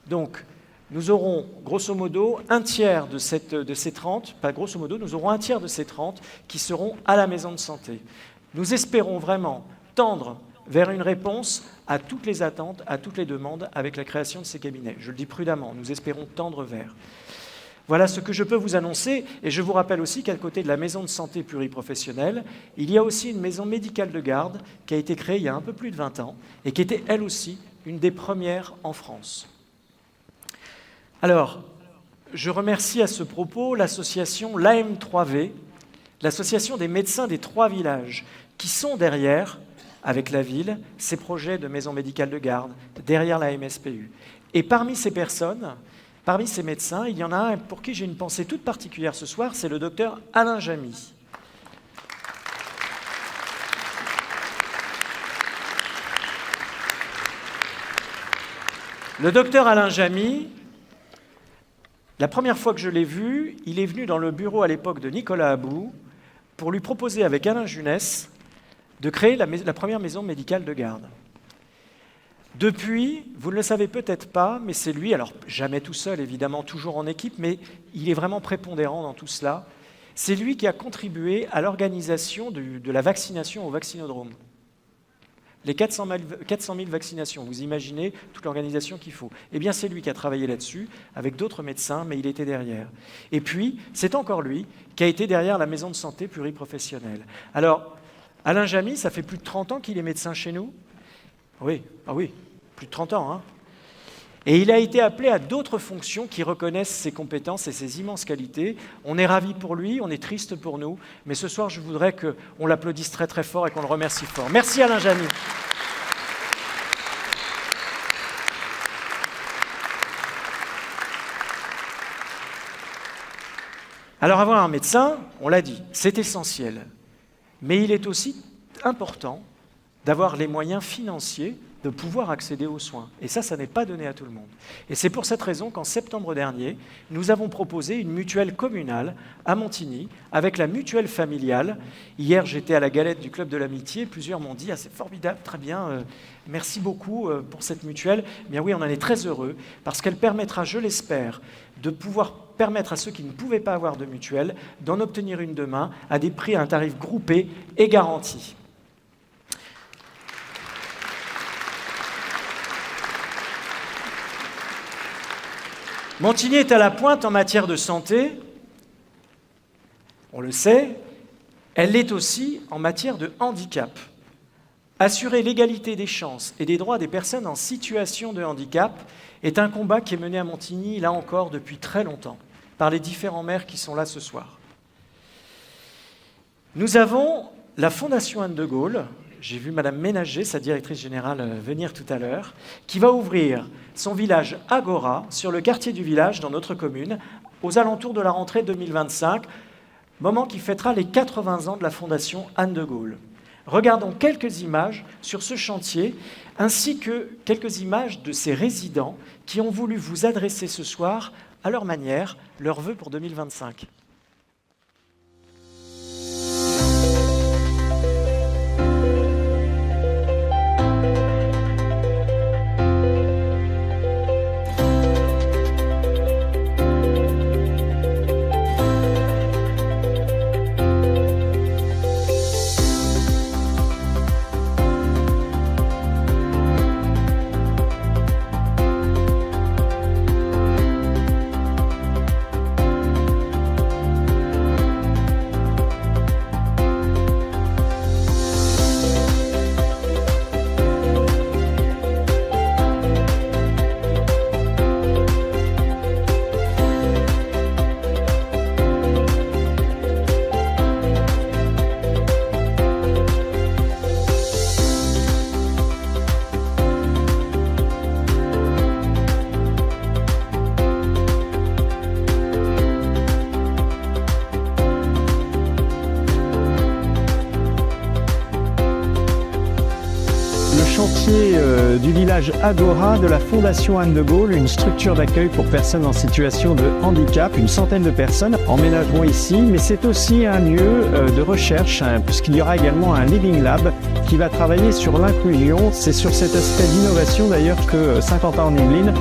Donc, nous aurons grosso modo un tiers de ces 30, pas grosso modo, nous aurons un tiers de ces 30 qui seront à la maison de santé. Nous espérons vraiment tendre vers une réponse à toutes les attentes, à toutes les demandes avec la création de ces cabinets. Je le dis prudemment, nous espérons tendre vers. Voilà ce que je peux vous annoncer, et je vous rappelle aussi qu'à côté de la maison de santé pluriprofessionnelle, il y a aussi une maison médicale de garde qui a été créée il y a un peu plus de 20 ans et qui était elle aussi une des premières en France. Alors, je remercie à ce propos l'association l'AM3V, l'association des médecins des 3 villages, qui sont derrière, avec la ville, ces projets de maison médicale de garde, derrière la MSPU. Et parmi ces personnes, parmi ces médecins, il y en a un pour qui j'ai une pensée toute particulière ce soir, c'est le docteur Alain Jamy. Le docteur Alain Jamy, la première fois que je l'ai vu, il est venu dans le bureau à l'époque de Nicolas About pour lui proposer avec Alain Junès de créer la première maison médicale de garde. Depuis, vous ne le savez peut-être pas, mais c'est lui, alors jamais tout seul évidemment, toujours en équipe, mais il est vraiment prépondérant dans tout cela. C'est lui qui a contribué à l'organisation de la vaccination au vaccinodrome. Les 400 000 vaccinations, vous imaginez toute l'organisation qu'il faut. Eh bien, c'est lui qui a travaillé là-dessus, avec d'autres médecins, mais il était derrière. Et puis, c'est encore lui qui a été derrière la maison de santé pluriprofessionnelle. Alors, Alain Jamy, ça fait plus de 30 ans qu'il est médecin chez nous. Oui, ah oui, plus de 30 ans. Hein. Et il a été appelé à d'autres fonctions qui reconnaissent ses compétences et ses immenses qualités. On est ravis pour lui, on est triste pour nous, mais ce soir, je voudrais qu'on l'applaudisse très très fort et qu'on le remercie fort. Merci Alain Jamy. Alors avoir un médecin, on l'a dit, c'est essentiel. Mais il est aussi important d'avoir les moyens financiers de pouvoir accéder aux soins. Et ça n'est pas donné à tout le monde. Et c'est pour cette raison qu'en septembre dernier, nous avons proposé une mutuelle communale à Montigny, avec la mutuelle familiale. Hier, j'étais à la galette du Club de l'Amitié, plusieurs m'ont dit « Ah, c'est formidable, très bien, merci beaucoup pour cette mutuelle ». Eh bien oui, on en est très heureux, parce qu'elle permettra, je l'espère, de pouvoir permettre à ceux qui ne pouvaient pas avoir de mutuelle d'en obtenir une demain à des prix à un tarif groupé et garanti. Montigny est à la pointe en matière de santé, on le sait, elle l'est aussi en matière de handicap. Assurer l'égalité des chances et des droits des personnes en situation de handicap est un combat qui est mené à Montigny, là encore, depuis très longtemps, par les différents maires qui sont là ce soir. Nous avons la Fondation Anne de Gaulle, j'ai vu Madame Ménager, sa directrice générale, venir tout à l'heure, qui va ouvrir son village Agora sur le quartier du village dans notre commune, aux alentours de la rentrée 2025, moment qui fêtera les 80 ans de la Fondation Anne de Gaulle. Regardons quelques images sur ce chantier, ainsi que quelques images de ces résidents qui ont voulu vous adresser ce soir, à leur manière, leurs vœux pour 2025. du village Agora de la Fondation Anne de Gaulle, une structure d'accueil pour personnes en situation de handicap, une centaine de personnes emménageront ici, mais c'est aussi un lieu de recherche, puisqu'il y aura également un Living Lab qui va travailler sur l'inclusion. C'est sur cet aspect d'innovation d'ailleurs que Saint-Quentin-en-Yvelines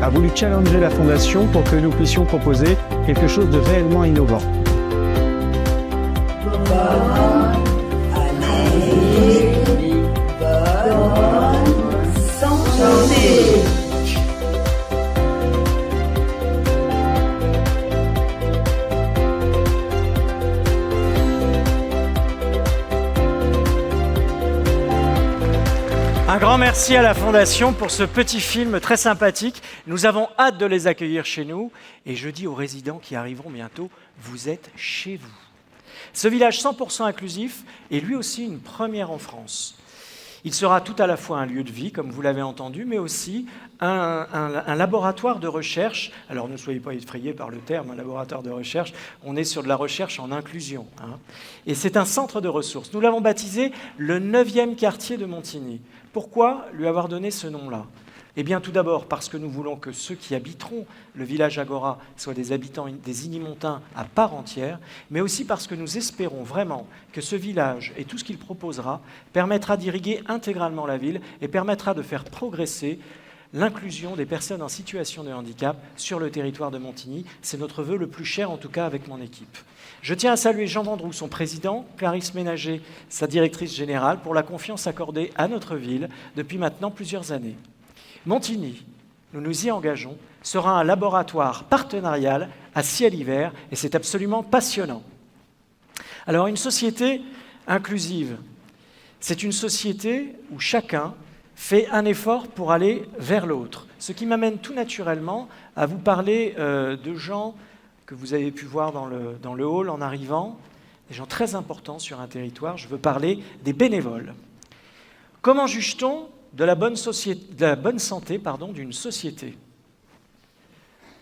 a voulu challenger la Fondation pour que nous puissions proposer quelque chose de réellement innovant. Un grand merci à la Fondation pour ce petit film très sympathique. Nous avons hâte de les accueillir chez nous. Et je dis aux résidents qui arriveront bientôt, vous êtes chez vous. Ce village 100% inclusif est lui aussi une première en France. Il sera tout à la fois un lieu de vie, comme vous l'avez entendu, mais aussi un laboratoire de recherche. Alors ne soyez pas effrayés par le terme, un laboratoire de recherche. On est sur de la recherche en inclusion. Et c'est un centre de ressources. Nous l'avons baptisé le 9e quartier de Montigny. Pourquoi lui avoir donné ce nom-là ? Eh bien, tout d'abord, parce que nous voulons que ceux qui habiteront le village Agora soient des habitants des Igny-Montins à part entière, mais aussi parce que nous espérons vraiment que ce village et tout ce qu'il proposera permettra d'irriguer intégralement la ville et permettra de faire progresser l'inclusion des personnes en situation de handicap sur le territoire de Montigny. C'est notre vœu le plus cher, en tout cas avec mon équipe. Je tiens à saluer Jean Vendroux, son président, Clarisse Ménager, sa directrice générale, pour la confiance accordée à notre ville depuis maintenant plusieurs années. Montigny, nous nous y engageons, sera un laboratoire partenarial à ciel ouvert et c'est absolument passionnant. Alors une société inclusive, c'est une société où chacun fait un effort pour aller vers l'autre. Ce qui m'amène tout naturellement à vous parler de gens que vous avez pu voir dans le hall en arrivant, des gens très importants sur un territoire. Je veux parler des bénévoles. Comment juge-t-on de la bonne santé d'une société?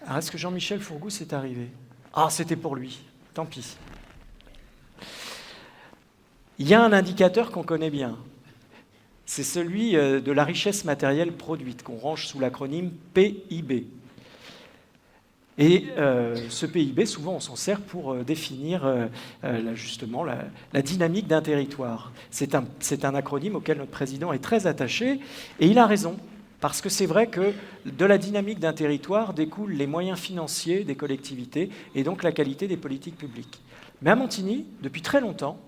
Alors, est-ce que Jean-Michel Fourgous est arrivé? Ah, c'était pour lui, tant pis. Il y a un indicateur qu'on connaît bien. C'est celui de la richesse matérielle produite, qu'on range sous l'acronyme PIB. Et ce PIB, souvent, on s'en sert pour définir justement la dynamique d'un territoire. C'est un acronyme auquel notre président est très attaché, et il a raison, parce que c'est vrai que de la dynamique d'un territoire découlent les moyens financiers des collectivités, et donc la qualité des politiques publiques. Mais à Montigny, depuis très longtemps,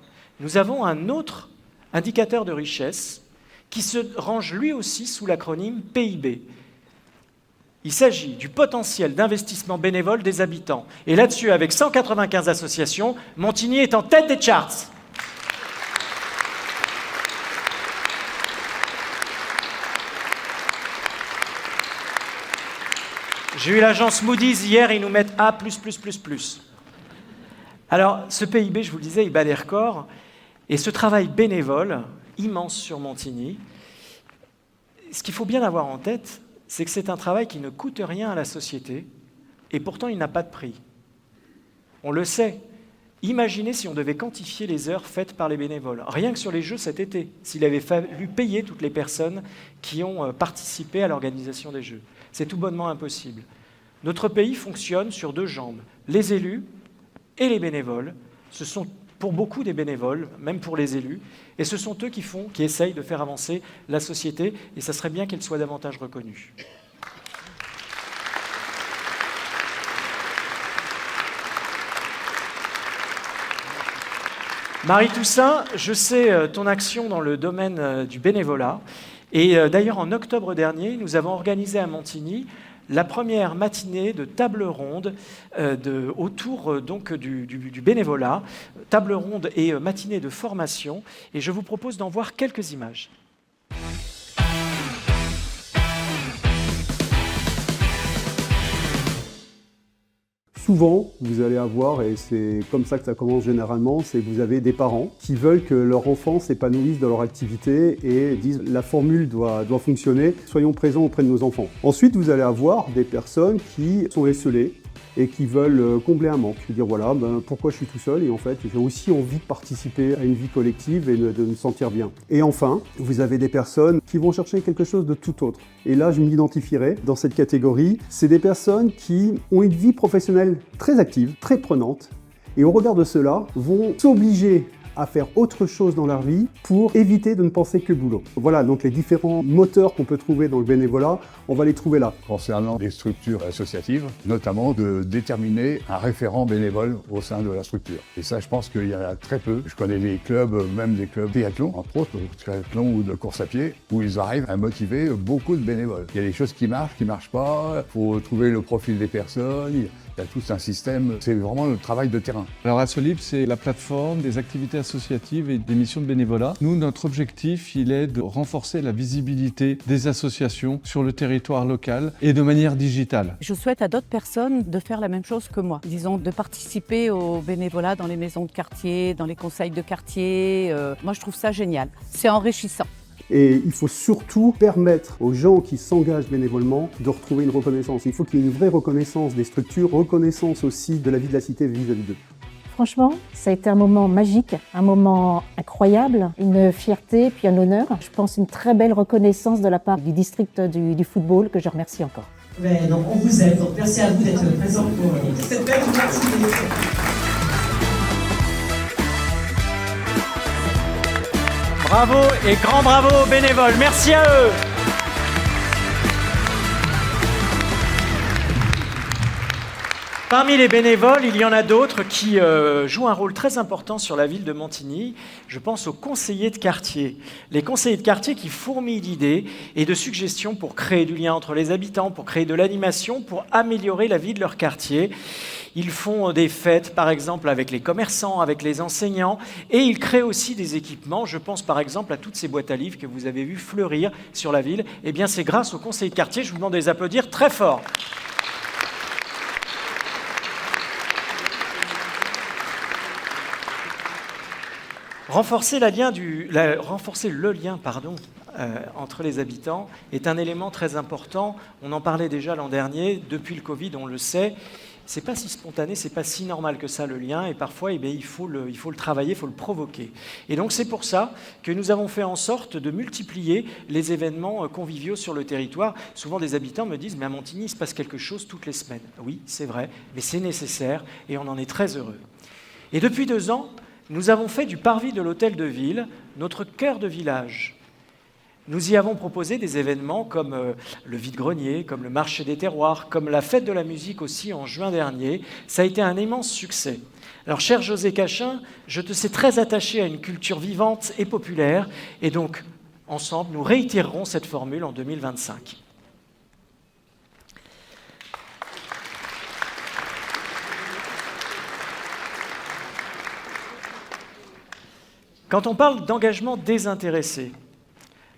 nous avons un autre indicateur de richesse qui se range lui aussi sous l'acronyme PIB. Il s'agit du potentiel d'investissement bénévole des habitants. Et là-dessus, avec 195 associations, Montigny est en tête des charts. J'ai eu l'agence Moody's hier, ils nous mettent A++++. Alors, ce PIB, je vous le disais, il bat des records. Et ce travail bénévole, immense sur Montigny, ce qu'il faut bien avoir en tête, c'est que c'est un travail qui ne coûte rien à la société, et pourtant il n'a pas de prix. On le sait. Imaginez si on devait quantifier les heures faites par les bénévoles. Rien que sur les Jeux cet été, s'il avait fallu payer toutes les personnes qui ont participé à l'organisation des Jeux. C'est tout bonnement impossible. Notre pays fonctionne sur deux jambes. Les élus et les bénévoles. Ce sont pour beaucoup des bénévoles, même pour les élus, et ce sont eux qui essayent de faire avancer la société, et ça serait bien qu'elle soit davantage reconnue. Marie Toussaint, je sais ton action dans le domaine du bénévolat, et d'ailleurs en octobre dernier, nous avons organisé à Montigny la première matinée de table ronde autour du bénévolat, table ronde et matinée de formation, et je vous propose d'en voir quelques images. Souvent, vous allez avoir, et c'est comme ça que ça commence généralement, c'est que vous avez des parents qui veulent que leur enfant s'épanouisse dans leur activité et disent la formule doit fonctionner, soyons présents auprès de nos enfants. Ensuite, vous allez avoir des personnes qui sont esseulées, et qui veulent combler un manque. Dire voilà, pourquoi je suis tout seul et en fait j'ai aussi envie de participer à une vie collective et de me sentir bien. Et enfin, vous avez des personnes qui vont chercher quelque chose de tout autre. Et là, je m'identifierai dans cette catégorie. C'est des personnes qui ont une vie professionnelle très active, très prenante, et au regard de cela, vont s'obliger à faire autre chose dans leur vie pour éviter de ne penser que boulot. Voilà, donc les différents moteurs qu'on peut trouver dans le bénévolat, on va les trouver là. Concernant les structures associatives, notamment de déterminer un référent bénévole au sein de la structure. Et ça, je pense qu'il y en a très peu. Je connais des clubs, même des clubs triathlon, entre autres, triathlon ou de course à pied, où ils arrivent à motiver beaucoup de bénévoles. Il y a des choses qui marchent pas, il faut trouver le profil des personnes, il y a tout un système, c'est vraiment le travail de terrain. Alors Assolib, c'est la plateforme des activités associatives et des missions de bénévolat. Nous, notre objectif, il est de renforcer la visibilité des associations sur le territoire local et de manière digitale. Je souhaite à d'autres personnes de faire la même chose que moi. Disons, de participer au bénévolat dans les maisons de quartier, dans les conseils de quartier. Moi, je trouve ça génial. C'est enrichissant. Et il faut surtout permettre aux gens qui s'engagent bénévolement de retrouver une reconnaissance. Il faut qu'il y ait une vraie reconnaissance des structures, reconnaissance aussi de la vie de la cité vis-à-vis d'eux. Franchement, ça a été un moment magique, un moment incroyable, une fierté puis un honneur. Je pense une très belle reconnaissance de la part du district du football que je remercie encore. Ouais, donc on vous aime, donc merci à vous d'être présents pour cette belle activité. Bravo et grand bravo aux bénévoles. Merci à eux. Parmi les bénévoles, il y en a d'autres qui jouent un rôle très important sur la ville de Montigny. Je pense aux conseillers de quartier. Les conseillers de quartier qui fourmillent d'idées et de suggestions pour créer du lien entre les habitants, pour créer de l'animation, pour améliorer la vie de leur quartier. Ils font des fêtes, par exemple, avec les commerçants, avec les enseignants, et ils créent aussi des équipements. Je pense, par exemple, à toutes ces boîtes à livres que vous avez vues fleurir sur la ville. Eh bien, c'est grâce aux conseillers de quartier. Je vous demande de les applaudir très fort. Renforcer le lien entre les habitants est un élément très important. On en parlait déjà l'an dernier. Depuis le Covid, on le sait. C'est pas si spontané, c'est pas si normal que ça, le lien. Et parfois, il faut le travailler, il faut le provoquer. Et donc, c'est pour ça que nous avons fait en sorte de multiplier les événements conviviaux sur le territoire. Souvent, des habitants me disent « Mais à Montigny, il se passe quelque chose toutes les semaines. » Oui, c'est vrai, mais c'est nécessaire et on en est très heureux. Et depuis 2 ans, nous avons fait du parvis de l'hôtel de ville notre cœur de village. Nous y avons proposé des événements comme le vide-grenier, comme le marché des terroirs, comme la fête de la musique aussi en juin dernier. Ça a été un immense succès. Alors, cher José Cachin, je te sais très attaché à une culture vivante et populaire, et donc, ensemble, nous réitérerons cette formule en 2025. Quand on parle d'engagement désintéressé,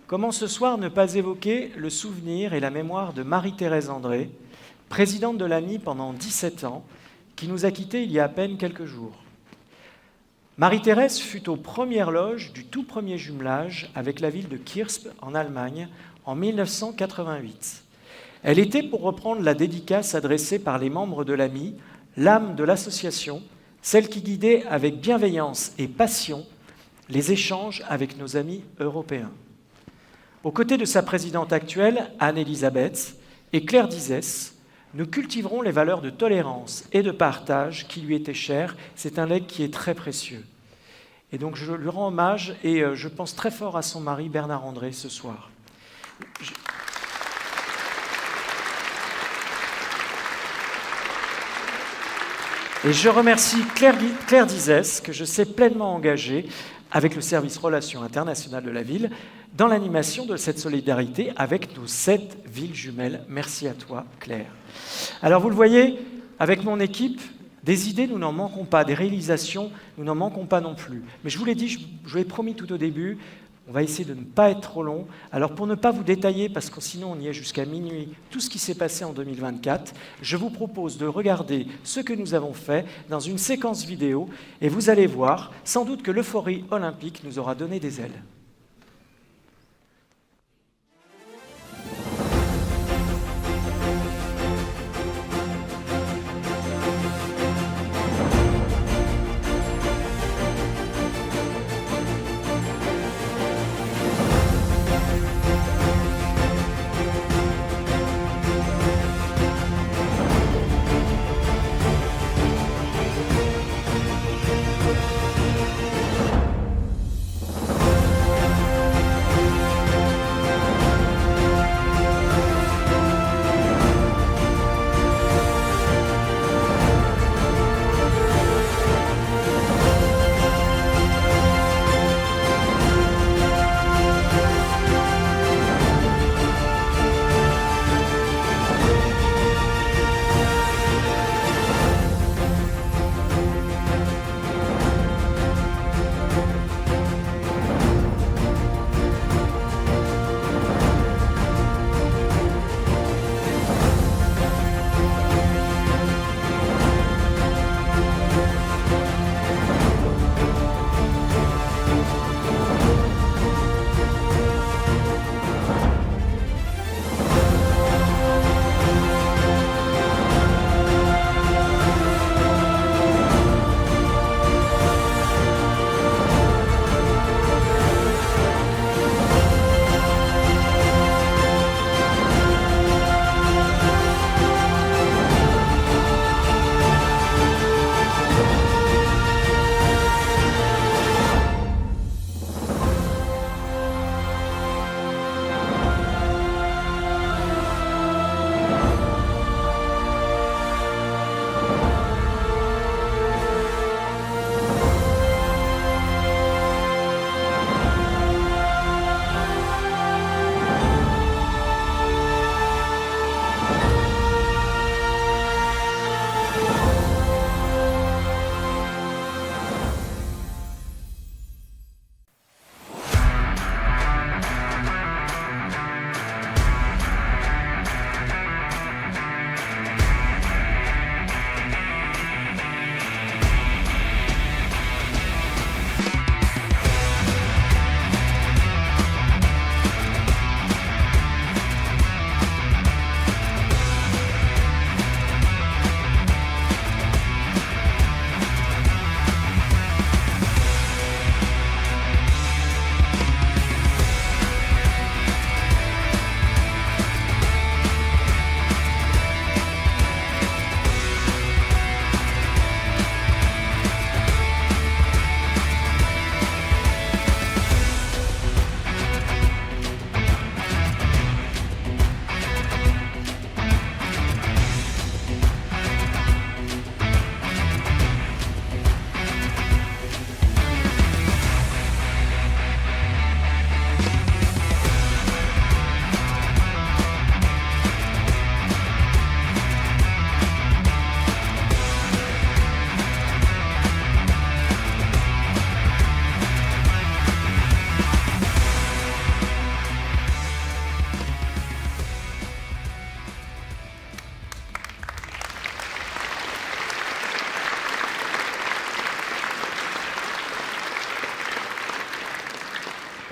comment ce soir ne pas évoquer le souvenir et la mémoire de Marie-Thérèse André, présidente de l'AMI pendant 17 ans, qui nous a quittés il y a à peine quelques jours. Marie-Thérèse fut aux premières loges du tout premier jumelage avec la ville de Kirsp en Allemagne en 1988. Elle était, pour reprendre la dédicace adressée par les membres de l'AMI, l'âme de l'association, celle qui guidait avec bienveillance et passion les échanges avec nos amis européens. Aux côtés de sa présidente actuelle, Anne-Elisabeth, et Claire Dizès, nous cultiverons les valeurs de tolérance et de partage qui lui étaient chères. C'est un legs qui est très précieux. Et donc je lui rends hommage et je pense très fort à son mari Bernard André ce soir. Et je remercie Claire Dizès, que je sais pleinement engagée avec le service Relations internationales de la ville, dans l'animation de cette solidarité avec nos 7 villes jumelles. Merci à toi, Claire. Alors, vous le voyez, avec mon équipe, des idées, nous n'en manquons pas, des réalisations, nous n'en manquons pas non plus. Mais je vous l'ai dit, je vous l'ai promis tout au début, on va essayer de ne pas être trop long. Alors, pour ne pas vous détailler, parce que sinon on y est jusqu'à minuit, tout ce qui s'est passé en 2024, je vous propose de regarder ce que nous avons fait dans une séquence vidéo, et vous allez voir, sans doute que l'euphorie olympique nous aura donné des ailes.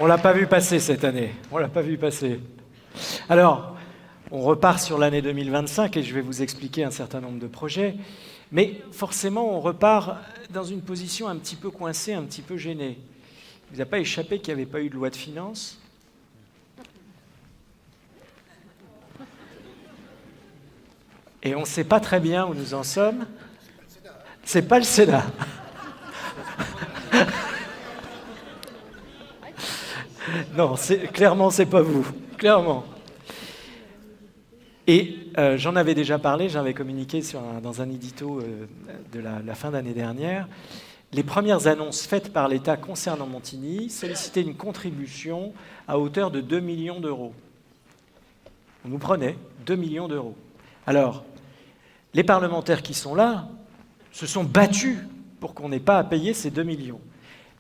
On ne l'a pas vu passer cette année. On ne l'a pas vu passer. Alors, on repart sur l'année 2025 et je vais vous expliquer un certain nombre de projets. Mais forcément, on repart dans une position un petit peu coincée, un petit peu gênée. Il ne vous a pas échappé qu'il n'y avait pas eu de loi de finances ? Et on ne sait pas très bien où nous en sommes. C'est pas le Sénat. Non, clairement, c'est pas vous. Clairement. Et j'en avais déjà parlé, j'avais communiqué dans un édito de la fin d'année dernière. Les premières annonces faites par l'État concernant Montigny sollicitaient une contribution à hauteur de 2 millions d'euros. On nous prenait 2 millions d'euros. Alors, les parlementaires qui sont là se sont battus pour qu'on n'ait pas à payer ces 2 millions.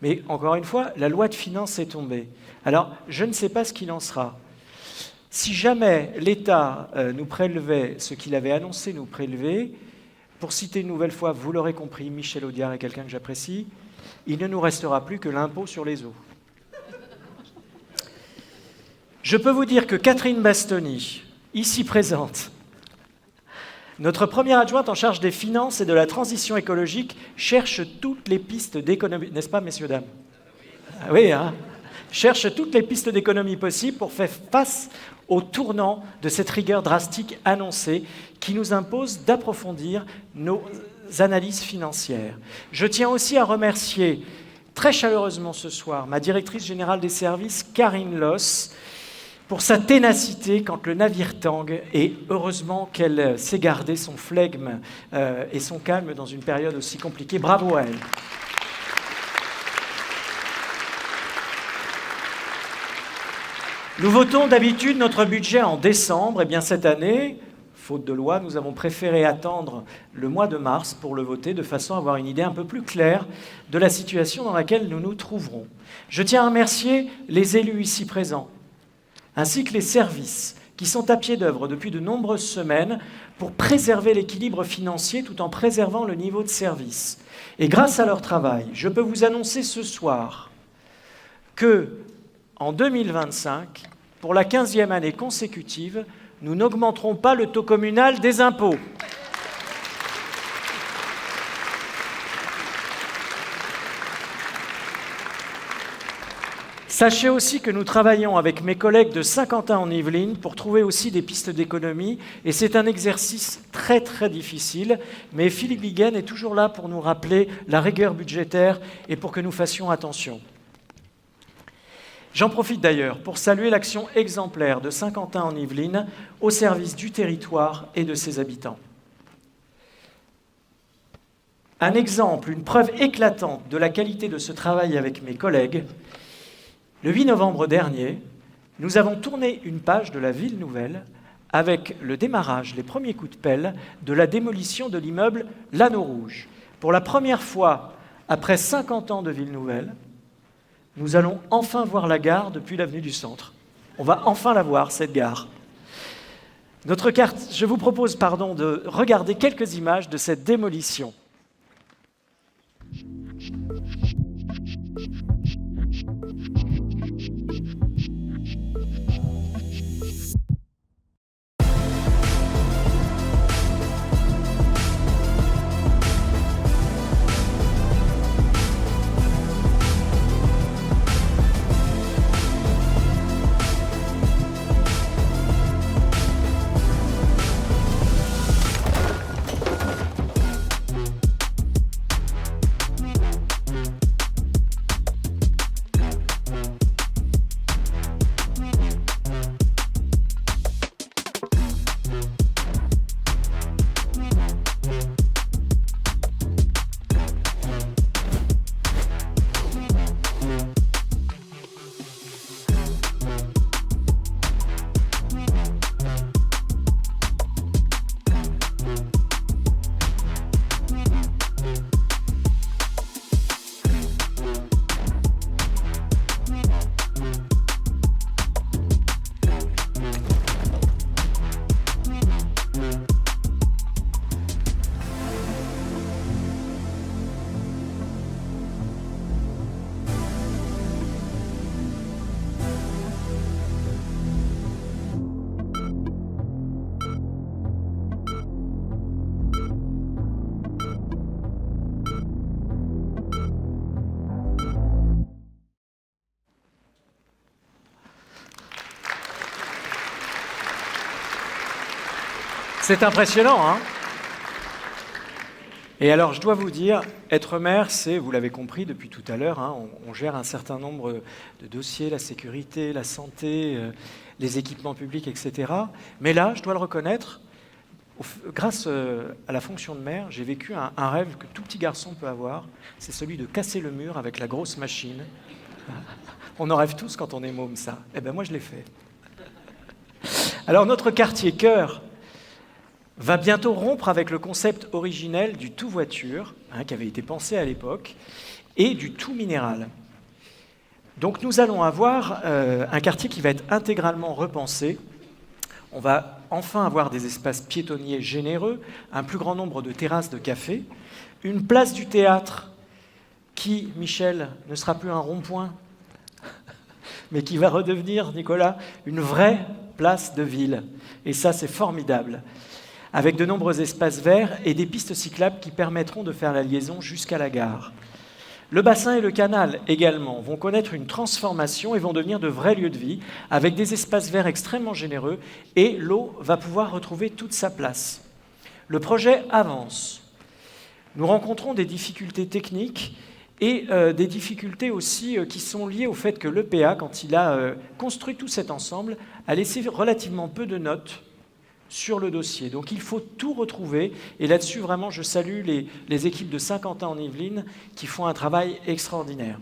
Mais encore une fois, la loi de finances est tombée. Alors, je ne sais pas ce qu'il en sera. Si jamais l'État nous prélevait ce qu'il avait annoncé nous prélever, pour citer une nouvelle fois, vous l'aurez compris, Michel Audiard est quelqu'un que j'apprécie, il ne nous restera plus que l'impôt sur les eaux. Je peux vous dire que Catherine Bastoni, ici présente, notre première adjointe en charge des finances et de la transition écologique, cherche toutes les pistes d'économie, n'est-ce pas, messieurs, dames ? Oui, hein ? Cherche toutes les pistes d'économie possibles pour faire face au tournant de cette rigueur drastique annoncée qui nous impose d'approfondir nos analyses financières. Je tiens aussi à remercier très chaleureusement ce soir ma directrice générale des services, Karine Loss, pour sa ténacité quand le navire tangue, et heureusement qu'elle s'est gardé son flegme et son calme dans une période aussi compliquée. Bravo à elle. Nous votons d'habitude notre budget en décembre. Eh bien, cette année, faute de loi, nous avons préféré attendre le mois de mars pour le voter, de façon à avoir une idée un peu plus claire de la situation dans laquelle nous nous trouverons. Je tiens à remercier les élus ici présents, ainsi que les services qui sont à pied d'œuvre depuis de nombreuses semaines pour préserver l'équilibre financier tout en préservant le niveau de service. Et grâce à leur travail, je peux vous annoncer ce soir que, en 2025, pour la 15e année consécutive, nous n'augmenterons pas le taux communal des impôts. Sachez aussi que nous travaillons avec mes collègues de Saint-Quentin-en-Yvelines pour trouver aussi des pistes d'économie, et c'est un exercice très très difficile, mais Philippe Biguen est toujours là pour nous rappeler la rigueur budgétaire et pour que nous fassions attention. J'en profite d'ailleurs pour saluer l'action exemplaire de Saint-Quentin-en-Yvelines au service du territoire et de ses habitants. Un exemple, une preuve éclatante de la qualité de ce travail avec mes collègues. Le 8 novembre dernier, nous avons tourné une page de la Ville Nouvelle avec le démarrage, les premiers coups de pelle, de la démolition de l'immeuble L'Anneau Rouge. Pour la première fois, après 50 ans de Ville Nouvelle, nous allons enfin voir la gare depuis l'avenue du Centre. On va enfin la voir, cette gare. Notre carte, je vous propose de regarder quelques images de cette démolition. C'est impressionnant, hein? Et alors, je dois vous dire, être maire, c'est, vous l'avez compris depuis tout à l'heure, hein, on gère un certain nombre de dossiers, la sécurité, la santé, les équipements publics, etc. Mais là, je dois le reconnaître, grâce à la fonction de maire, j'ai vécu un rêve que tout petit garçon peut avoir, c'est celui de casser le mur avec la grosse machine. On en rêve tous quand on est môme, ça. Eh bien, moi, je l'ai fait. Alors, notre quartier cœur va bientôt rompre avec le concept originel du tout voiture, hein, qui avait été pensé à l'époque, et du tout minéral. Donc nous allons avoir un quartier qui va être intégralement repensé. On va enfin avoir des espaces piétonniers généreux, un plus grand nombre de terrasses de café, une place du théâtre qui, Michel, ne sera plus un rond-point, mais qui va redevenir, Nicolas, une vraie place de ville. Et ça, c'est formidable, avec de nombreux espaces verts et des pistes cyclables qui permettront de faire la liaison jusqu'à la gare. Le bassin et le canal également vont connaître une transformation et vont devenir de vrais lieux de vie, avec des espaces verts extrêmement généreux, et l'eau va pouvoir retrouver toute sa place. Le projet avance. Nous rencontrons des difficultés techniques et des difficultés aussi qui sont liées au fait que l'EPA, quand il a construit tout cet ensemble, a laissé relativement peu de notes sur le dossier. Donc il faut tout retrouver, et là-dessus, vraiment, je salue les équipes de Saint-Quentin-en-Yvelines qui font un travail extraordinaire.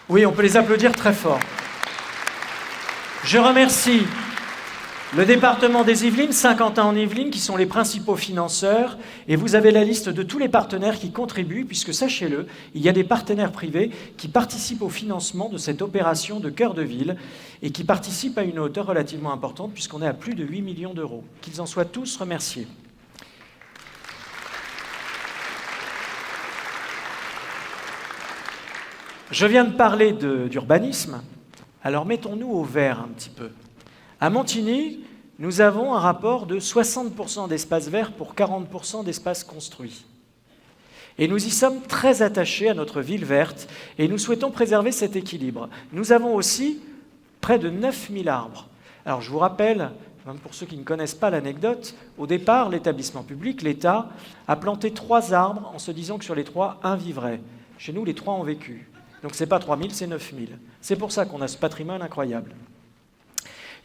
Oui, on peut les applaudir très fort. Je remercie le département des Yvelines, Saint-Quentin-en-Yvelines, qui sont les principaux financeurs, et vous avez la liste de tous les partenaires qui contribuent, puisque, sachez-le, il y a des partenaires privés qui participent au financement de cette opération de cœur de ville, et qui participent à une hauteur relativement importante, puisqu'on est à plus de 8 millions d'euros. Qu'ils en soient tous remerciés. Je viens de parler d'urbanisme, alors mettons-nous au vert un petit peu. À Montigny, nous avons un rapport de 60% d'espaces verts pour 40% d'espaces construits. Et nous y sommes très attachés à notre ville verte et nous souhaitons préserver cet équilibre. Nous avons aussi près de 9000 arbres. Alors je vous rappelle, même pour ceux qui ne connaissent pas l'anecdote, au départ, l'établissement public, l'État, a planté 3 arbres en se disant que sur les 3, un vivrait. Chez nous, les 3 ont vécu. Donc ce n'est pas 3000, c'est 9000. C'est pour ça qu'on a ce patrimoine incroyable.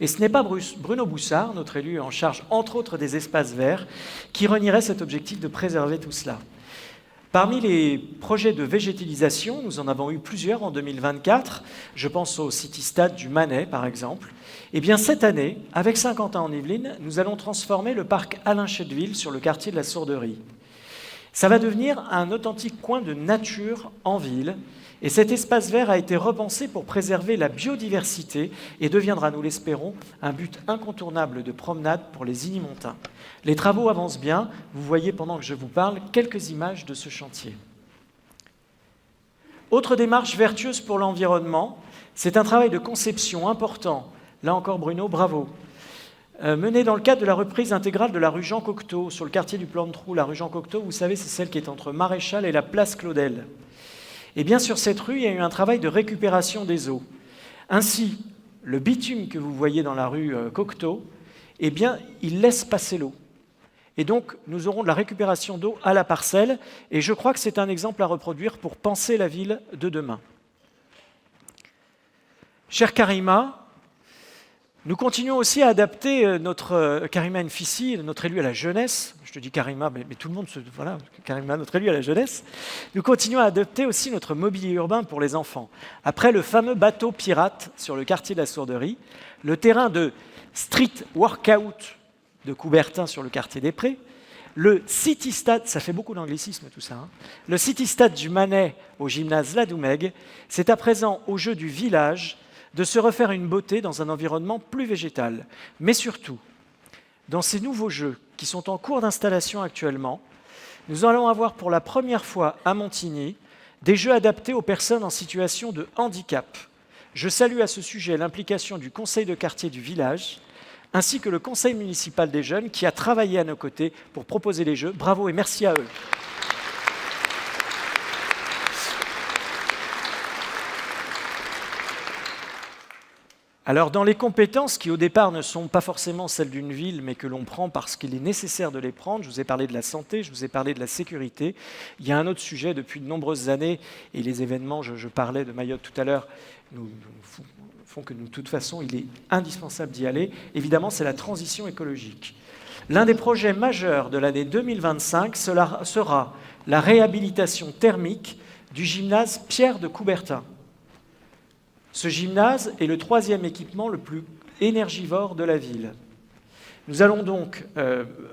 Et ce n'est pas Bruno Boussard, notre élu en charge, entre autres, des espaces verts, qui renierait cet objectif de préserver tout cela. Parmi les projets de végétalisation, nous en avons eu plusieurs en 2024, je pense au City Stade du Manet, par exemple. Eh bien, cette année, avec Saint-Quentin-en-Yvelines, nous allons transformer le parc Alain Chèdeville sur le quartier de la Sourderie. Ça va devenir un authentique coin de nature en ville. Et cet espace vert a été repensé pour préserver la biodiversité et deviendra, nous l'espérons, un but incontournable de promenade pour les Ignimontains. Les travaux avancent bien. Vous voyez, pendant que je vous parle, quelques images de ce chantier. Autre démarche vertueuse pour l'environnement, c'est un travail de conception important. Là encore, Bruno, bravo. Mené dans le cadre de la reprise intégrale de la rue Jean-Cocteau, sur le quartier du Plan de Trou. La rue Jean-Cocteau, vous savez, c'est celle qui est entre Maréchal et la place Claudel. Et bien sur cette rue, il y a eu un travail de récupération des eaux. Ainsi, le bitume que vous voyez dans la rue Cocteau, eh bien, il laisse passer l'eau. Et donc, nous aurons de la récupération d'eau à la parcelle, et je crois que c'est un exemple à reproduire pour penser la ville de demain. Chère Karima, nous continuons aussi à adapter notre Karima Nfissi, notre élu à la jeunesse. Je te dis Karima, mais tout le monde se... Voilà, Karima, notre élu à la jeunesse. Nous continuons à adapter aussi notre mobilier urbain pour les enfants. Après le fameux bateau pirate sur le quartier de la Sourderie, le terrain de street workout de Coubertin sur le quartier des Prés, le City Stade, ça fait beaucoup d'anglicisme tout ça, hein, le City Stade du Manet au gymnase Ladoumègue, c'est à présent au jeu du village de se refaire une beauté dans un environnement plus végétal. Mais surtout, dans ces nouveaux jeux qui sont en cours d'installation actuellement, nous allons avoir pour la première fois à Montigny des jeux adaptés aux personnes en situation de handicap. Je salue à ce sujet l'implication du conseil de quartier du village, ainsi que le conseil municipal des jeunes qui a travaillé à nos côtés pour proposer les jeux. Bravo et merci à eux. Alors dans les compétences qui au départ ne sont pas forcément celles d'une ville, mais que l'on prend parce qu'il est nécessaire de les prendre, je vous ai parlé de la santé, je vous ai parlé de la sécurité, il y a un autre sujet depuis de nombreuses années, et les événements, je parlais de Mayotte tout à l'heure, nous font que de toute façon il est indispensable d'y aller, évidemment c'est la transition écologique. L'un des projets majeurs de l'année 2025 sera la réhabilitation thermique du gymnase Pierre de Coubertin. Ce gymnase est le 3e équipement le plus énergivore de la ville. Nous allons donc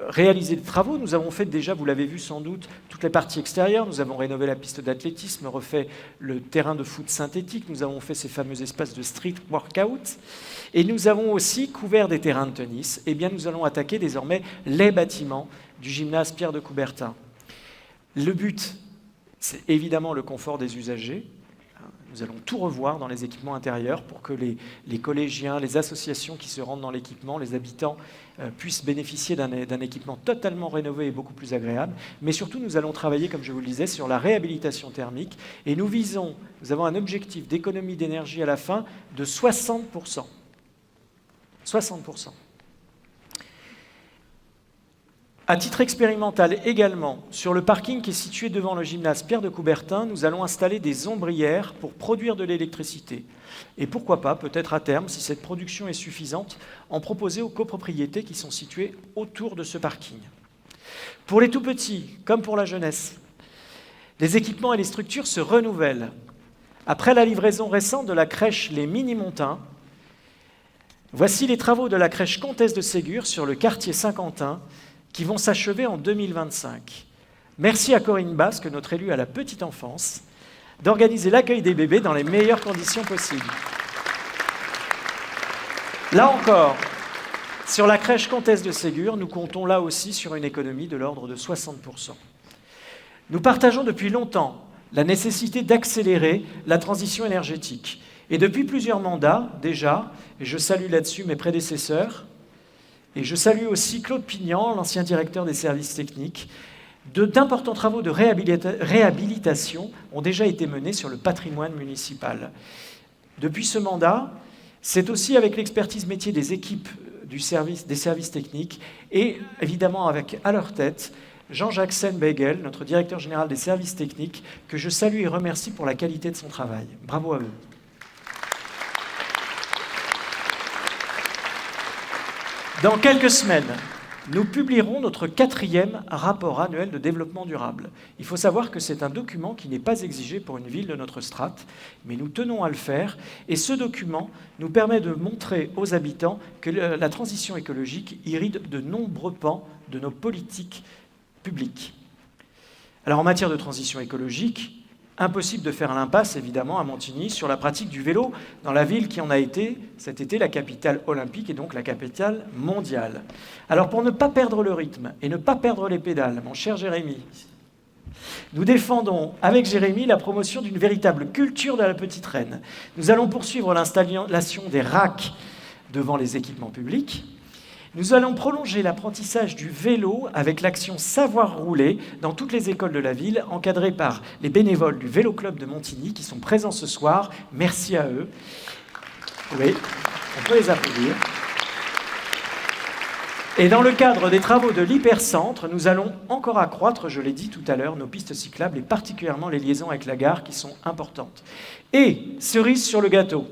réaliser des travaux. Nous avons fait déjà, vous l'avez vu sans doute, toutes les parties extérieures. Nous avons rénové la piste d'athlétisme, refait le terrain de foot synthétique. Nous avons fait ces fameux espaces de street workout. Et nous avons aussi couvert des terrains de tennis. Eh bien, nous allons attaquer désormais les bâtiments du gymnase Pierre de Coubertin. Le but, c'est évidemment le confort des usagers. Nous allons tout revoir dans les équipements intérieurs pour que les collégiens, les associations qui se rendent dans l'équipement, les habitants puissent bénéficier d'un équipement totalement rénové et beaucoup plus agréable. Mais surtout, nous allons travailler, comme je vous le disais, sur la réhabilitation thermique. Et nous avons un objectif d'économie d'énergie à la fin de 60%. 60%. À titre expérimental également, sur le parking qui est situé devant le gymnase Pierre de Coubertin, nous allons installer des ombrières pour produire de l'électricité. Et pourquoi pas, peut-être à terme, si cette production est suffisante, en proposer aux copropriétés qui sont situées autour de ce parking. Pour les tout-petits, comme pour la jeunesse, les équipements et les structures se renouvellent. Après la livraison récente de la crèche Les Mini-Montins, voici les travaux de la crèche Comtesse de Ségur sur le quartier Saint-Quentin, qui vont s'achever en 2025. Merci à Corinne Basque, notre élue à la petite enfance, d'organiser l'accueil des bébés dans les meilleures conditions possibles. Là encore, sur la crèche Comtesse de Ségur, nous comptons là aussi sur une économie de l'ordre de 60%. Nous partageons depuis longtemps la nécessité d'accélérer la transition énergétique. Et depuis plusieurs mandats, déjà, et je salue là-dessus mes prédécesseurs, et je salue aussi Claude Pignan, l'ancien directeur des services techniques. D'importants travaux de réhabilitation ont déjà été menés sur le patrimoine municipal. Depuis ce mandat, c'est aussi avec l'expertise métier des équipes des services techniques et évidemment avec à leur tête Jean-Jacques Senbeigel, notre directeur général des services techniques, que je salue et remercie pour la qualité de son travail. Bravo à eux. Dans quelques semaines, nous publierons notre 4e rapport annuel de développement durable. Il faut savoir que c'est un document qui n'est pas exigé pour une ville de notre strate, mais nous tenons à le faire. Et ce document nous permet de montrer aux habitants que la transition écologique irride de nombreux pans de nos politiques publiques. Alors en matière de transition écologique, impossible de faire l'impasse, évidemment, à Montigny, sur la pratique du vélo dans la ville qui en a été, cet été, la capitale olympique et donc la capitale mondiale. Alors, pour ne pas perdre le rythme et ne pas perdre les pédales, mon cher Jérémy, nous défendons, avec Jérémy, la promotion d'une véritable culture de la petite reine. Nous allons poursuivre l'installation des racks devant les équipements publics. Nous allons prolonger l'apprentissage du vélo avec l'action Savoir rouler dans toutes les écoles de la ville, encadrées par les bénévoles du Vélo Club de Montigny qui sont présents ce soir. Merci à eux. Oui, on peut les applaudir. Et dans le cadre des travaux de l'hypercentre, nous allons encore accroître, je l'ai dit tout à l'heure, nos pistes cyclables et particulièrement les liaisons avec la gare qui sont importantes. Et, cerise sur le gâteau,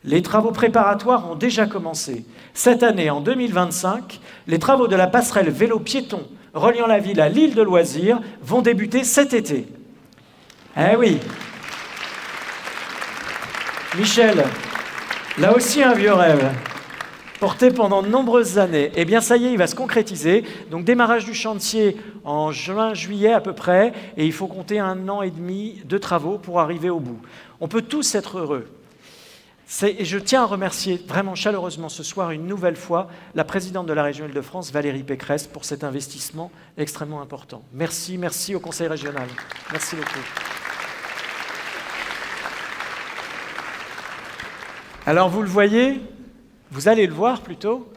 les travaux préparatoires ont déjà commencé. Cette année, en 2025, les travaux de la passerelle vélo-piéton reliant la ville à l'île de loisirs vont débuter cet été. Eh oui. Michel, là aussi un vieux rêve, porté pendant de nombreuses années. Eh bien, ça y est, il va se concrétiser. Donc, démarrage du chantier en juin-juillet à peu près, et il faut compter 1 an et demi de travaux pour arriver au bout. On peut tous être heureux. Et je tiens à remercier vraiment chaleureusement ce soir une nouvelle fois la présidente de la région Île-de-France, Valérie Pécresse, pour cet investissement extrêmement important. Merci, merci au Conseil régional. Merci beaucoup. Alors vous le voyez, vous allez le voir plutôt,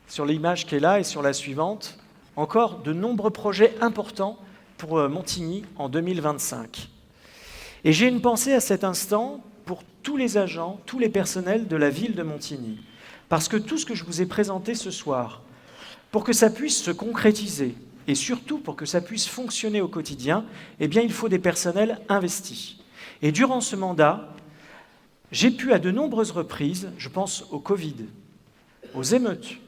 sur l'image qui est là et sur la suivante, encore de nombreux projets importants pour Montigny en 2025. Et j'ai une pensée à cet instant pour tous les agents, tous les personnels de la ville de Montigny. Parce que tout ce que je vous ai présenté ce soir, pour que ça puisse se concrétiser, et surtout pour que ça puisse fonctionner au quotidien, eh bien, il faut des personnels investis. Et durant ce mandat, j'ai pu à de nombreuses reprises, je pense au Covid, aux émeutes,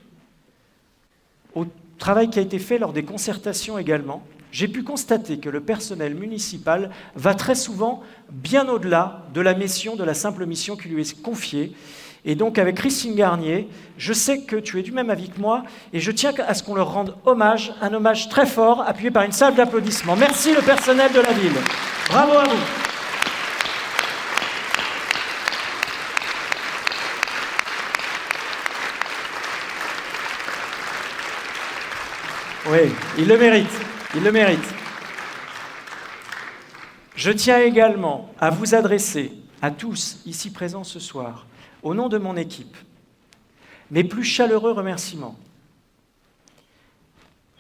au travail qui a été fait lors des concertations également, j'ai pu constater que le personnel municipal va très souvent bien au-delà de la mission, de la simple mission qui lui est confiée. Et donc avec Christine Garnier, je sais que tu es du même avis que moi, et je tiens à ce qu'on leur rende hommage, un hommage très fort, appuyé par une salle d'applaudissements. Merci le personnel de la ville. Bravo à vous. Oui, il le mérite. Il le mérite. Je tiens également à vous adresser, à tous ici présents ce soir, au nom de mon équipe, mes plus chaleureux remerciements.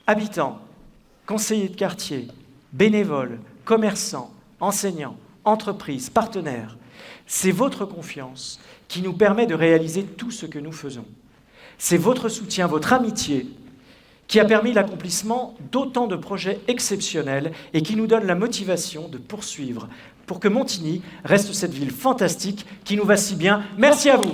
Habitants, conseillers de quartier, bénévoles, commerçants, enseignants, entreprises, partenaires, c'est votre confiance qui nous permet de réaliser tout ce que nous faisons. C'est votre soutien, votre amitié, qui a permis l'accomplissement d'autant de projets exceptionnels et qui nous donne la motivation de poursuivre pour que Montigny reste cette ville fantastique qui nous va si bien. Merci à vous.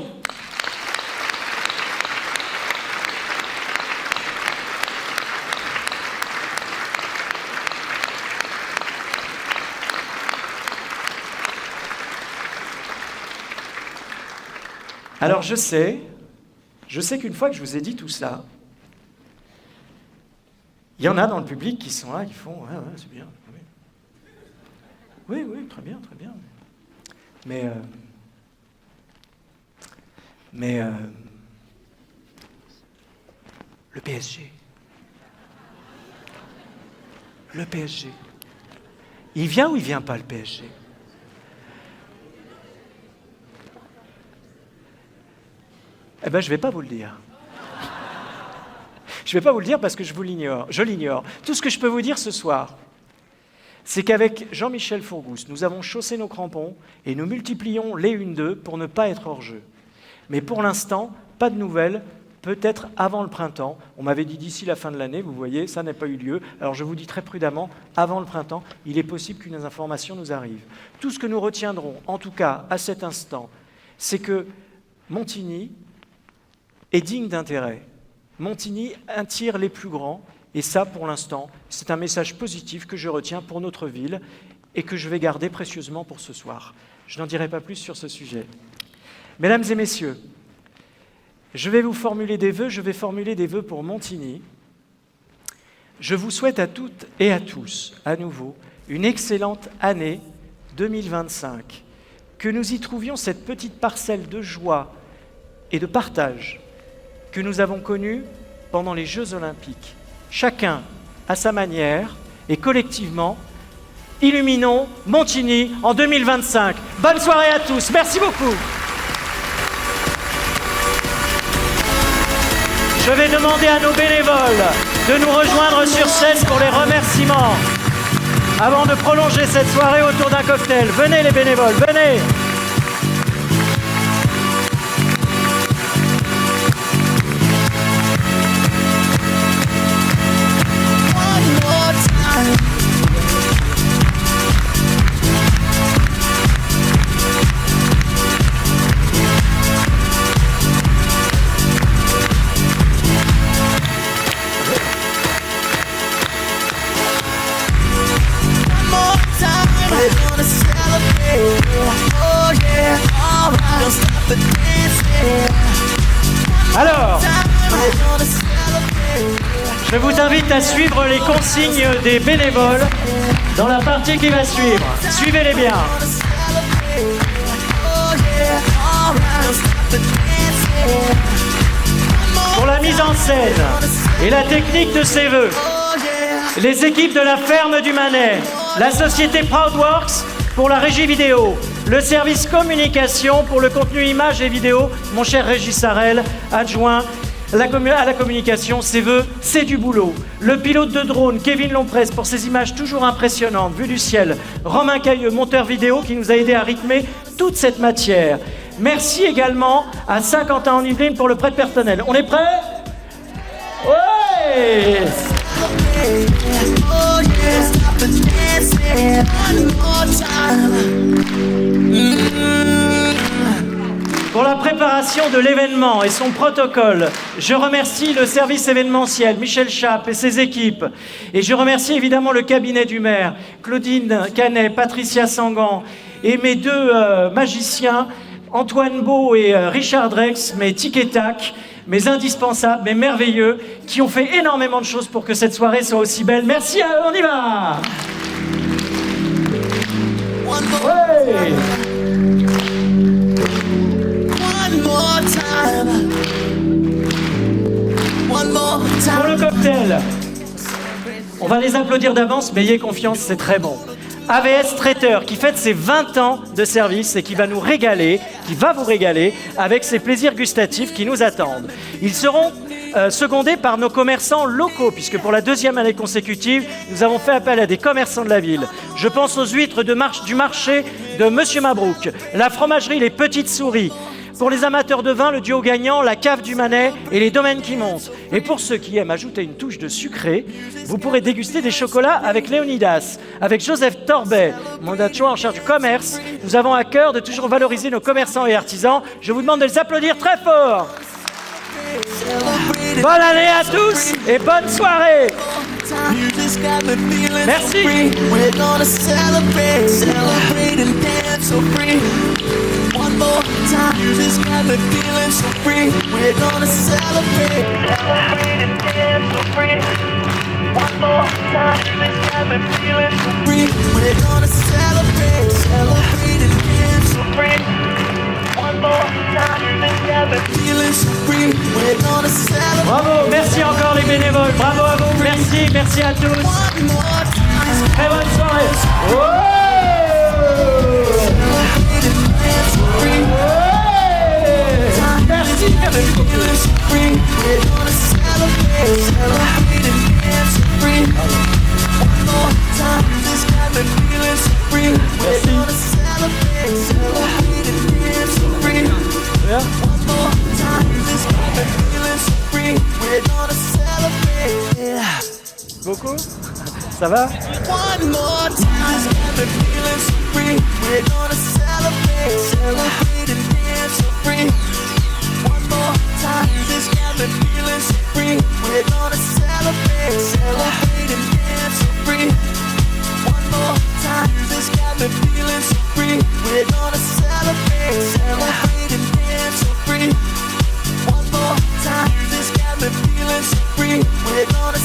Alors je sais qu'une fois que je vous ai dit tout ça, il y en a dans le public qui sont là, qui font « ouais, c'est bien. Oui, très bien, très bien. » Mais le PSG, il vient ou il vient pas le PSG? Eh bien, je ne vais pas vous le dire. Je ne vais pas vous le dire parce que je l'ignore. Tout ce que je peux vous dire ce soir, c'est qu'avec Jean-Michel Fourgousse, nous avons chaussé nos crampons et nous multiplions les 1-2 pour ne pas être hors jeu. Mais pour l'instant, pas de nouvelles, peut-être avant le printemps. On m'avait dit d'ici la fin de l'année, vous voyez, ça n'a pas eu lieu. Alors je vous dis très prudemment, avant le printemps, il est possible qu'une information nous arrive. Tout ce que nous retiendrons, en tout cas à cet instant, c'est que Montigny est digne d'intérêt. Montigny attire les plus grands, et ça, pour l'instant, c'est un message positif que je retiens pour notre ville et que je vais garder précieusement pour ce soir. Je n'en dirai pas plus sur ce sujet. Mesdames et messieurs, je vais vous formuler des vœux, je vais formuler des vœux pour Montigny. Je vous souhaite à toutes et à tous, à nouveau, une excellente année 2025, que nous y trouvions cette petite parcelle de joie et de partage que nous avons connu pendant les Jeux Olympiques. Chacun à sa manière et collectivement, illuminons Montigny en 2025. Bonne soirée à tous, merci beaucoup. Je vais demander à nos bénévoles de nous rejoindre sur scène pour les remerciements. Avant de prolonger cette soirée autour d'un cocktail. Venez les bénévoles, venez. Alors, je vous invite à suivre les consignes des bénévoles dans la partie qui va suivre. Suivez-les bien. Pour la mise en scène et la technique de ces vœux, les équipes de la ferme du Manet, la société Proudworks pour la régie vidéo, le service communication pour le contenu images et vidéo, mon cher Régis Sarel, adjoint, à la communication, ses vœux, c'est du boulot. Le pilote de drone, Kevin Lompresse, pour ses images toujours impressionnantes, vues du ciel. Romain Cailleux, monteur vidéo, qui nous a aidé à rythmer toute cette matière. Merci également à Saint-Quentin-en-Yvelines pour le prêt personnel. On est prêts ? Ouais! Pour la préparation de l'événement et son protocole, je remercie le service événementiel, Michel Chape et ses équipes. Et je remercie évidemment le cabinet du maire, Claudine Canet, Patricia Sangan et mes deux magiciens, Antoine Beau et Richard Drex, mes tic et tac, mes indispensables, mes merveilleux, qui ont fait énormément de choses pour que cette soirée soit aussi belle. Merci à eux, on y va! Ouais! Pour le cocktail, on va les applaudir d'avance, mais ayez confiance, c'est très bon. AVS Traiteur qui fête ses 20 ans de service et qui va nous régaler, qui va vous régaler avec ses plaisirs gustatifs qui nous attendent. Ils seront secondés par nos commerçants locaux, puisque pour la deuxième année consécutive, nous avons fait appel à des commerçants de la ville. Je pense aux huîtres du marché de Monsieur Mabrouk, la fromagerie Les Petites Souris. Pour les amateurs de vin, le duo gagnant, la cave du Manet et les domaines qui montent. Et pour ceux qui aiment ajouter une touche de sucré, vous pourrez déguster des chocolats avec Léonidas, avec Joseph Torbet, mon adjoint en charge du commerce. Nous avons à cœur de toujours valoriser nos commerçants et artisans. Je vous demande de les applaudir très fort. Bonne année à tous et bonne soirée. Merci. One more time, you just got me feeling so free. We're gonna celebrate, celebrate and dance so free. One more time, you just got me feeling so free. We're gonna celebrate, celebrate and dance so free. One more time, you just got me feeling so free. We're gonna celebrate. Bravo, merci encore les bénévoles, bravo à vous, merci à tous. Très bonne soirée. Oh! Beaucoup? Ça va? One more time, feeling so free. We're gonna celebrate, celebrate and dance so free. One more time, this got me feeling so free. We're gonna celebrate, celebrate and dance so free. One more time, this got me feeling so free. We're gonna celebrate, celebrate and dance so free. One more time, this got me feeling so free. We're gonna